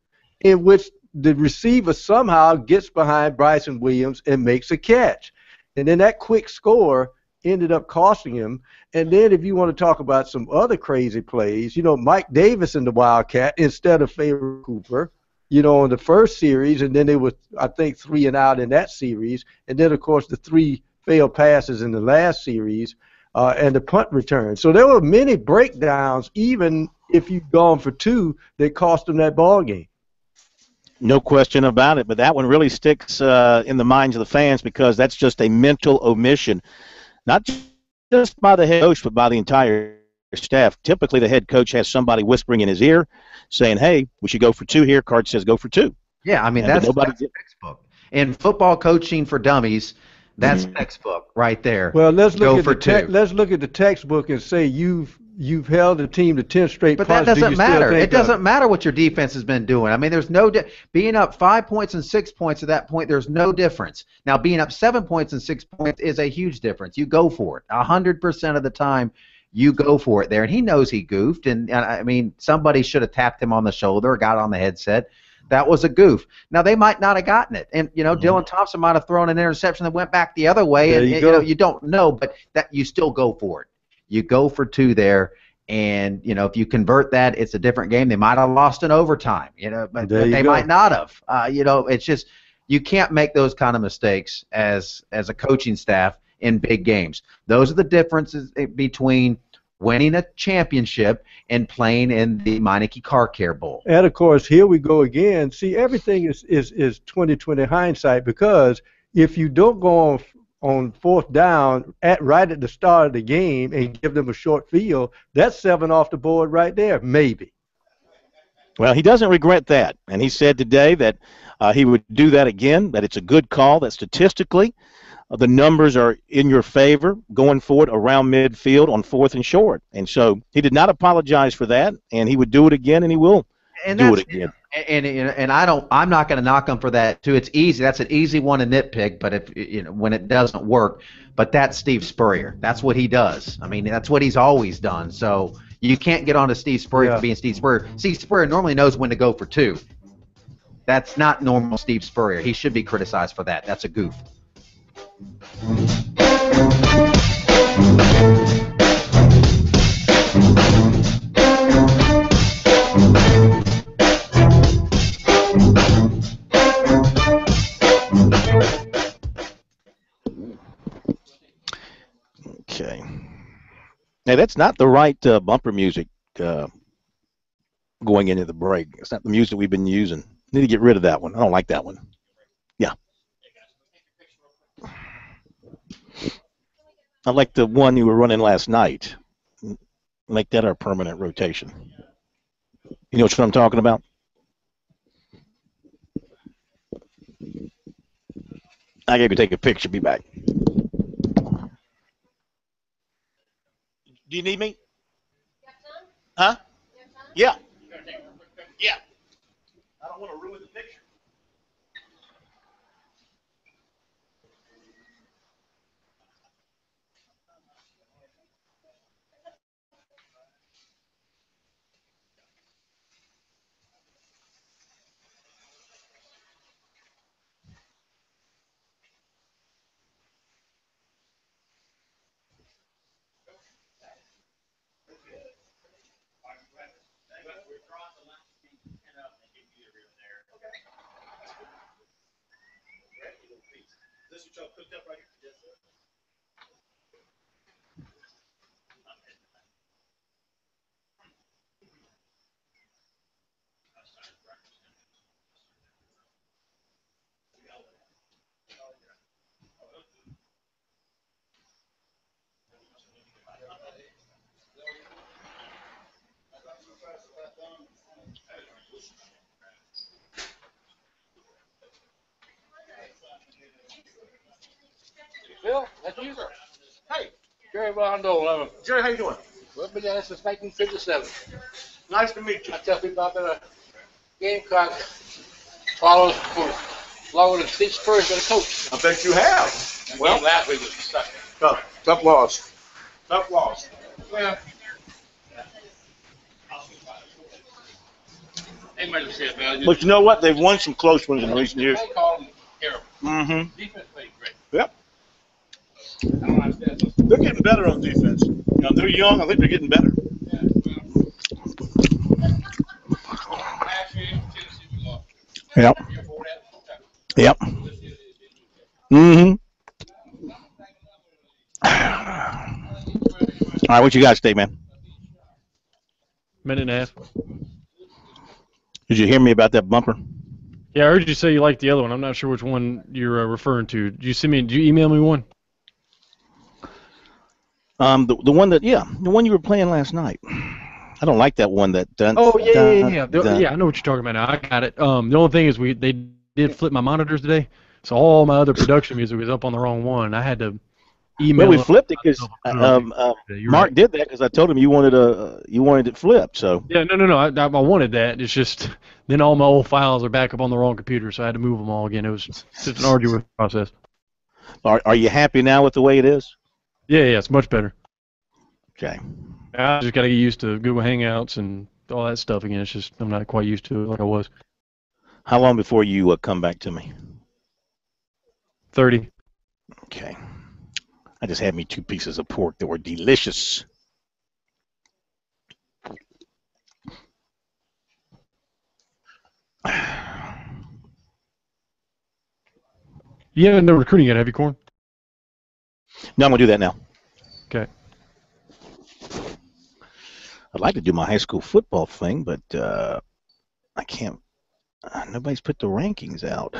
in which the receiver somehow gets behind Bryson Williams and makes a catch. And then that quick score ended up costing him. And then if you want to talk about some other crazy plays, Mike Davis in the Wildcat instead of Faber Cooper, you know, in the first series, and then they were, I think, 3 and out in that series, and then of course the 3 failed passes in the last series, and the punt return. So there were many breakdowns, even if you'd gone for 2, that cost them that ball game. No question about it, but that one really sticks in the minds of the fans because that's just a mental omission, not just by the head coach, but by the entire staff. Typically, the head coach has somebody whispering in his ear saying, hey, we should go for 2 here. Card says go for 2. Yeah, I mean, that's textbook. In football coaching for dummies, that's textbook right there. Well, let's look let's look at the textbook and say you've held the team to 10 straight But punts. that doesn't matter. It doesn't matter what your defense has been doing. I mean, there's no being up 5 points and 6 points at that point. There's no difference. Now, being up 7 points and 6 points is a huge difference. You go for it 100% of the time. You go for it there, and he knows he goofed. And I mean, somebody should have tapped him on the shoulder or got on the headset. That was a goof. Now, they might not have gotten it. And, you know, Dylan Thompson might have thrown an interception that went back the other way. And, you know, you don't know, but that you still go for it. You go for 2 there. And, you know, if you convert that, it's a different game. They might have lost in overtime, you know, but they might not have. You know, it's just you can't make those kind of mistakes as a coaching staff in big games. Those are the differences between winning a championship and playing in the Meineke Car Care Bowl. And, of course, here we go again. See, everything is 20/20 hindsight, because if you don't go on 4th down right at the start of the game and give them a short field, that's 7 off the board right there, maybe. Well, he doesn't regret that, and he said today that he would do that again, that it's a good call, that statistically the numbers are in your favor going forward around midfield on 4th and short. And so he did not apologize for that, and he would do it again, and he will do it again. And I'm not going to knock him for that too. It's easy. That's an easy one to nitpick, but if you know when it doesn't work, but that's Steve Spurrier. That's what he does. I mean, that's what he's always done. So you can't get on to Steve Spurrier for being Steve Spurrier. Steve Spurrier normally knows when to go for 2. That's not normal Steve Spurrier. He should be criticized for that. That's a goof. Okay. Now, that's not the right bumper music going into the break. It's not the music we've been using. Need to get rid of that one. I don't like that one. Yeah. I like the one you were running last night. Make that our permanent rotation. You know what I'm talking about? I got to take a picture. Be back. Do you need me? Huh? Yeah. Yeah. I don't want to ruin the picture. Is this what y'all cooked up right here? Yes, sir. Phil, that's you, sir. Hey, Jerry Rondo. Jerry, how you doing? We've been down since 1957. Nice to meet you. I tell people I've been a Gamecock follower for longer than Steve Spurrier's been a coach. I bet you have. That Well, game last week was sucking. tough loss. Tough loss. Well, they might have said, well, But you know what? They've won some close ones in recent years. They call them terrible. Mm-hmm. Defense played great. Yep. I don't understand those. They're getting better on defense. You know, they're young. I think they're getting better. Last year, Tennessee, we lost. Yep. Yep. Mm-hmm. All right, what you guys think, man? Minute and a half. Did you hear me about that bumper? Yeah, I heard you say you liked the other one. I'm not sure which one you're referring to. Did you email me one? The one the one you were playing last night. I don't like that one that done. Oh yeah. Yeah, I know what you're talking about now. I got it. The only thing is they did flip my monitors today, so all my other production music was up on the wrong one. I had to email. Well, we flipped it because Mark did that because I told him you wanted it flipped. So yeah, no. I wanted that. It's just then all my old files are back up on the wrong computer, so I had to move them all again. It was just an arduous process. Are you happy now with the way it is? Yeah, it's much better. Okay. I just got to get used to Google Hangouts and all that stuff again. It's just I'm not quite used to it like I was. How long before you come back to me? 30. Okay. I just had me 2 pieces of pork that were delicious. You haven't done recruiting yet, have you, Corn? No, I'm going to do that now. Okay. I'd like to do my high school football thing, but I can't. Nobody's put the rankings out.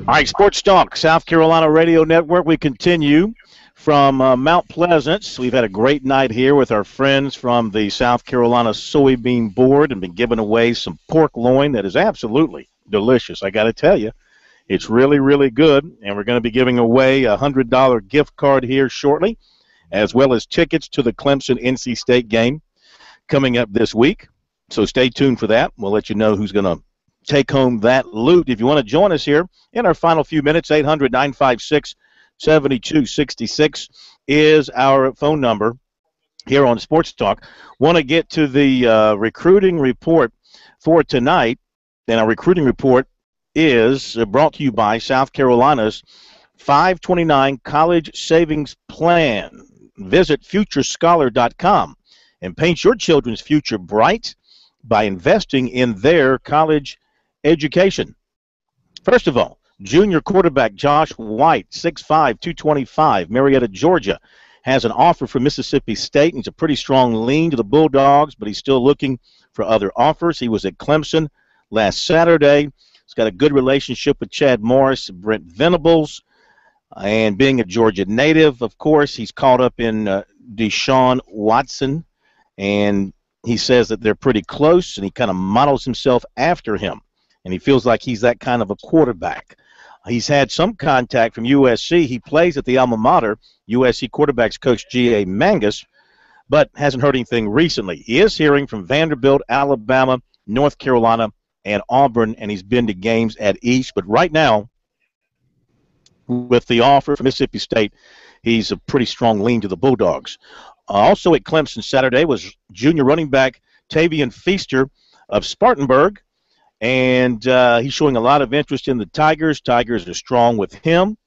All right, Sports Talk, South Carolina Radio Network. We continue from Mount Pleasant. We've had a great night here with our friends from the South Carolina Soybean Board and been giving away some pork loin that is absolutely delicious. I got to tell you, it's really, really good. And we're going to be giving away a $100 gift card here shortly, as well as tickets to the Clemson-NC State game coming up this week. So stay tuned for that. We'll let you know who's going to take home that loot. If you want to join us here in our final few minutes, 800-956-7266 is our phone number here on Sports Talk. Want to get to the recruiting report for tonight, and our recruiting report is brought to you by South Carolina's 529 College Savings Plan. Visit futurescholar.com and paint your children's future bright by investing in their college education. First of all, junior quarterback Josh White, 6'5", 225, Marietta, Georgia, has an offer from Mississippi State, and he's a pretty strong lean to the Bulldogs, but he's still looking for other offers. He was at Clemson last Saturday. He's got a good relationship with Chad Morris, Brent Venables, and being a Georgia native, of course, he's caught up in Deshaun Watson, and he says that they're pretty close, and he kind of models himself after him. And he feels like he's that kind of a quarterback. He's had some contact from USC. He plays at the alma mater, USC quarterbacks coach G.A. Mangus, but hasn't heard anything recently. He is hearing from Vanderbilt, Alabama, North Carolina, and Auburn, and he's been to games at each. But right now, with the offer from Mississippi State, he's a pretty strong lean to the Bulldogs. Also at Clemson Saturday was junior running back Tavian Feaster of Spartanburg. And he's showing a lot of interest in the Tigers. Tigers are strong with him.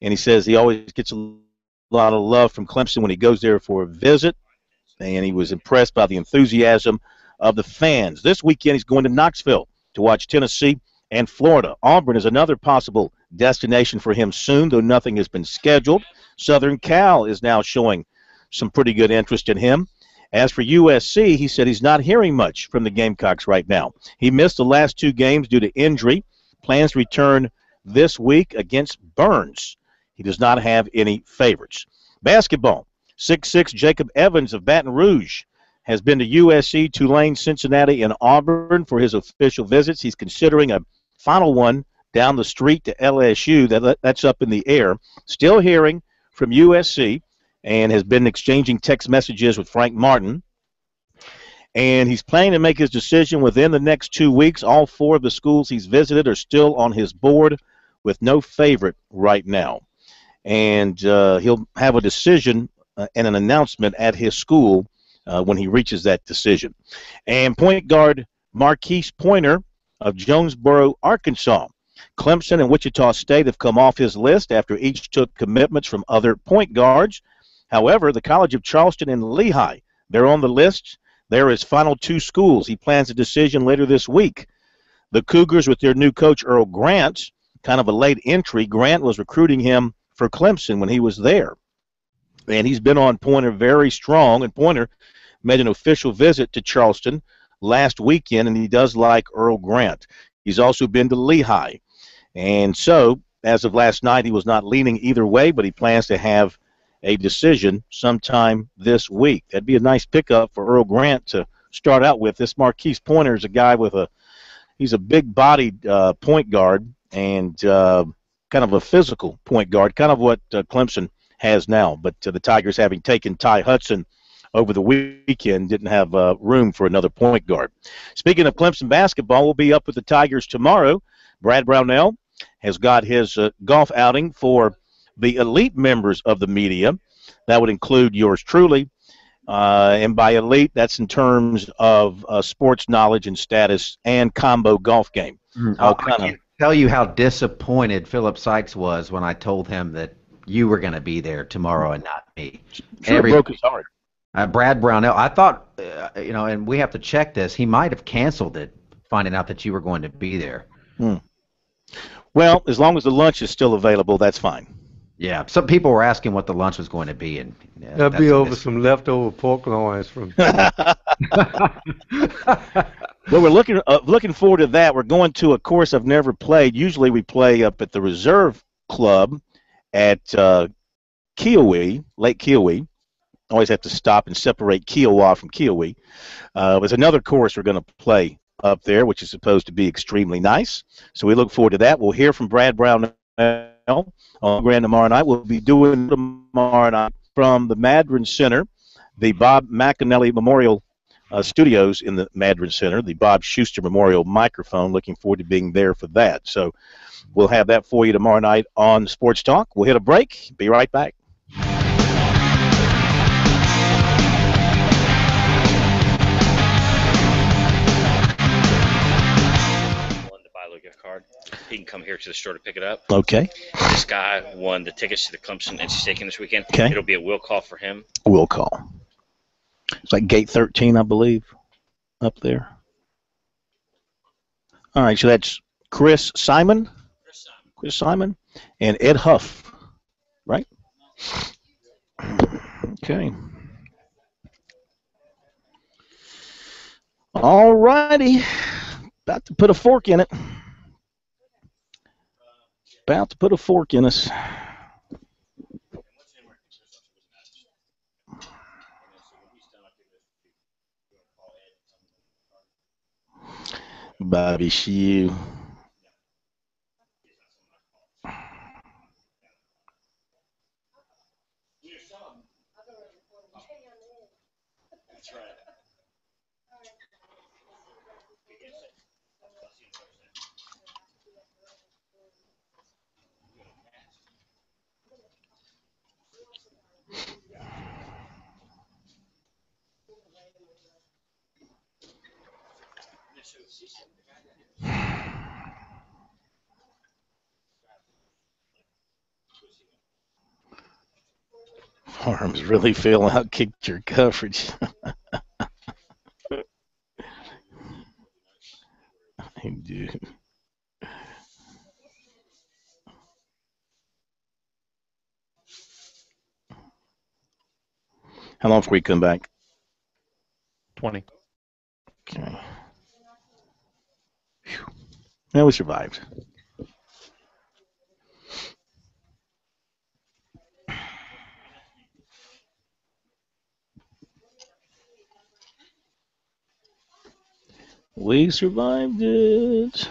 And he says he always gets a lot of love from Clemson when he goes there for a visit. And he was impressed by the enthusiasm of the fans. This weekend he's going to Knoxville to watch Tennessee and Florida. Auburn is another possible destination for him soon, though nothing has been scheduled. Southern Cal is now showing some pretty good interest in him. As for USC, he said he's not hearing much from the Gamecocks right now. He missed the last 2 games due to injury. Plans to return this week against Burns. He does not have any favorites. Basketball, 6'6" Jacob Evans of Baton Rouge has been to USC, Tulane, Cincinnati, and Auburn for his official visits. He's considering a final one down the street to LSU. That's up in the air. Still hearing from USC. And has been exchanging text messages with Frank Martin. And he's planning to make his decision within the next 2 weeks. All 4 of the schools he's visited are still on his board with no favorite right now. And he'll have a decision and an announcement at his school when he reaches that decision. And point guard Marquise Pointer of Jonesboro, Arkansas. Clemson and Wichita State have come off his list after each took commitments from other point guards. However, the College of Charleston and Lehigh, they're on the list. They're his final two schools. He plans a decision later this week. The Cougars, with their new coach, Earl Grant, kind of a late entry. Grant was recruiting him for Clemson when he was there. And he's been on Pointer very strong, and Pointer made an official visit to Charleston last weekend, and he does like Earl Grant. He's also been to Lehigh. And so, as of last night, he was not leaning either way, but he plans to have a decision sometime this week. That'd be a nice pickup for Earl Grant to start out with. This Marquise Pointer is a guy with he's a big-bodied point guard and kind of a physical point guard, kind of what Clemson has now. But the Tigers, having taken Ty Hudson over the weekend, didn't have room for another point guard. Speaking of Clemson basketball, we'll be up with the Tigers tomorrow. Brad Brownell has got his golf outing for the elite members of the media. That would include yours truly. And by elite, that's in terms of sports knowledge and status and combo golf game. I can't tell you how disappointed Philip Sykes was when I told him that you were going to be there tomorrow and not me. Sure broke his heart. Brad Brownell, I thought, and we have to check this, he might have canceled it, finding out that you were going to be there. Well, as long as the lunch is still available, that's fine. Yeah, some people were asking what the lunch was going to be, and that'll be over some leftover pork loins from. Well, we're looking forward to that. We're going to a course I've never played. Usually, we play up at the Reserve Club at Kiowee, Lake Kiowee. Always have to stop and separate Kiowa from Kiowee. There's another course we're going to play up there, which is supposed to be extremely nice. So we look forward to that. We'll hear from Brad Brownell on Grand tomorrow night. We'll be doing tomorrow night from the Madron Center, the Bob McAnally Memorial Studios in the Madron Center, the Bob Schuster Memorial Microphone. Looking forward to being there for that. So we'll have that for you tomorrow night on Sports Talk. We'll hit a break. Be right back. Card. He can come here to the store to pick it up. Okay. This guy won the tickets to the Clemson NC State game this weekend. Okay. It'll be a will call for him. Will call. It's like gate 13, I believe, up there. All right, so that's Chris Simon, and Ed Huff, right? Okay. All righty. About to put a fork in it. About to put a fork in us. Bobby Shue. Arms really feeling out kicked your coverage. I do. How long before we come back? 20. Okay. Whew. Well, we survived. We survived it.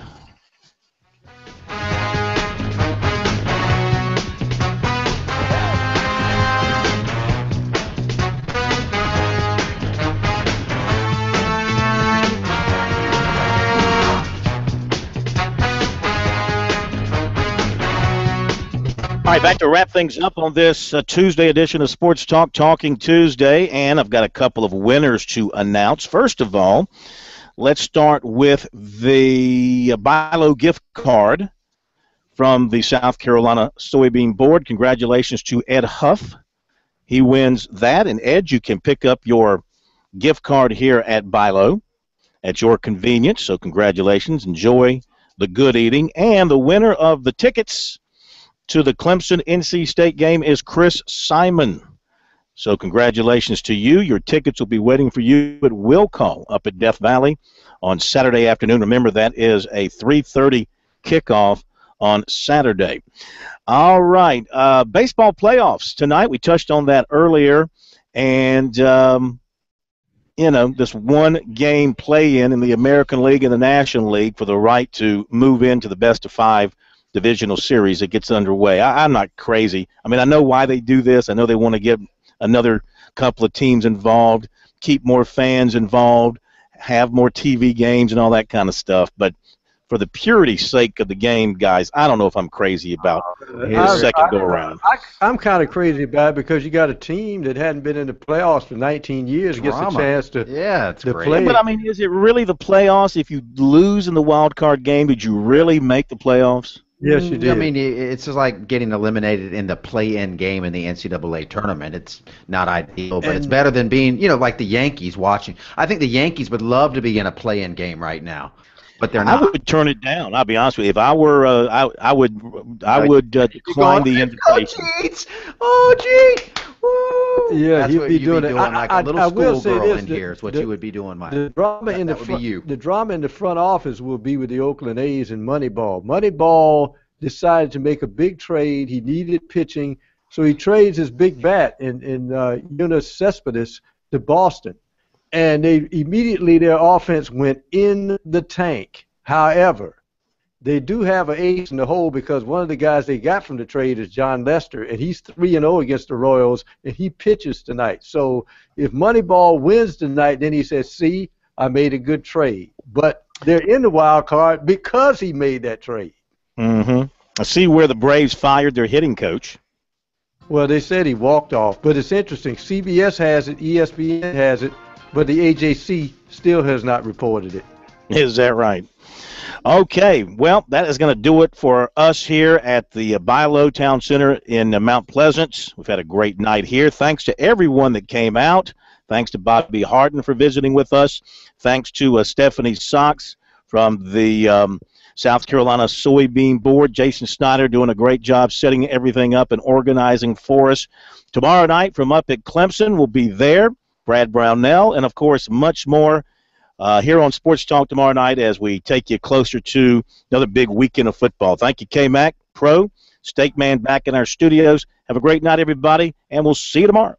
All right, back to wrap things up on this Tuesday edition of Sports Talk, Talking Tuesday, and I've got a couple of winners to announce. First of all, let's start with the BILO gift card from the South Carolina Soybean Board. Congratulations to Ed Huff. He wins that, and Ed, you can pick up your gift card here at BILO at your convenience, so congratulations. Enjoy the good eating. And the winner of the tickets to the Clemson-NC State game is Chris Simon. So congratulations to you. Your tickets will be waiting for you at Will Call up at Death Valley on Saturday afternoon. Remember, that is a 3:30 kickoff on Saturday. All right, baseball playoffs tonight. We touched on that earlier. And, this one-game play-in the American League and the National League for the right to move into the best-of-5 divisional series that gets underway. I'm not crazy. I mean, I know why they do this. I know they want to get another couple of teams involved, keep more fans involved, have more TV games and all that kind of stuff. But for the purity's sake of the game, guys, I don't know if I'm crazy about the second go-around. I'm kind of crazy about it because you got a team that hadn't been in the playoffs for 19 years gets a chance to play. But, I mean, is it really the playoffs? If you lose in the wild card game, did you really make the playoffs? Yes, you did. I mean, it's just like getting eliminated in the play-in game in the NCAA tournament. It's not ideal, but it's better than being, like the Yankees watching. I think the Yankees would love to be in a play-in game right now, but they're not. I would turn it down. I'll be honest with you. If I were, I would decline the invitation. Oh, gee. Yeah, That's he'd what be you'd doing be it. doing, like a little schoolgirl in here is what the, you would be doing, Mike. The drama in the front, the drama in the front office will be with the Oakland A's and Moneyball. Moneyball decided to make a big trade. He needed pitching, so he trades his big bat in Yoenis Cespedes to Boston, and immediately their offense went in the tank. However, they do have an ace in the hole because one of the guys they got from the trade is John Lester, and he's 3-0 against the Royals, and he pitches tonight. So if Moneyball wins tonight, then he says, see, I made a good trade. But they're in the wild card because he made that trade. Mm-hmm. I see where the Braves fired their hitting coach. Well, they said he walked off, but it's interesting. CBS has it, ESPN has it, but the AJC still has not reported it. Is that right? Okay, well, that is going to do it for us here at the BILO Town Center in Mount Pleasant. We've had a great night here. Thanks to everyone that came out. Thanks to Bobby Harden for visiting with us. Thanks to Stephanie Sox from the South Carolina Soybean Board. Jason Snyder doing a great job setting everything up and organizing for us. Tomorrow night from up at Clemson, we'll be there. Brad Brownell, and, of course, much more here on Sports Talk tomorrow night as we take you closer to another big weekend of football. Thank you, K-Mac, Pro, Steak Man back in our studios. Have a great night, everybody, and we'll see you tomorrow.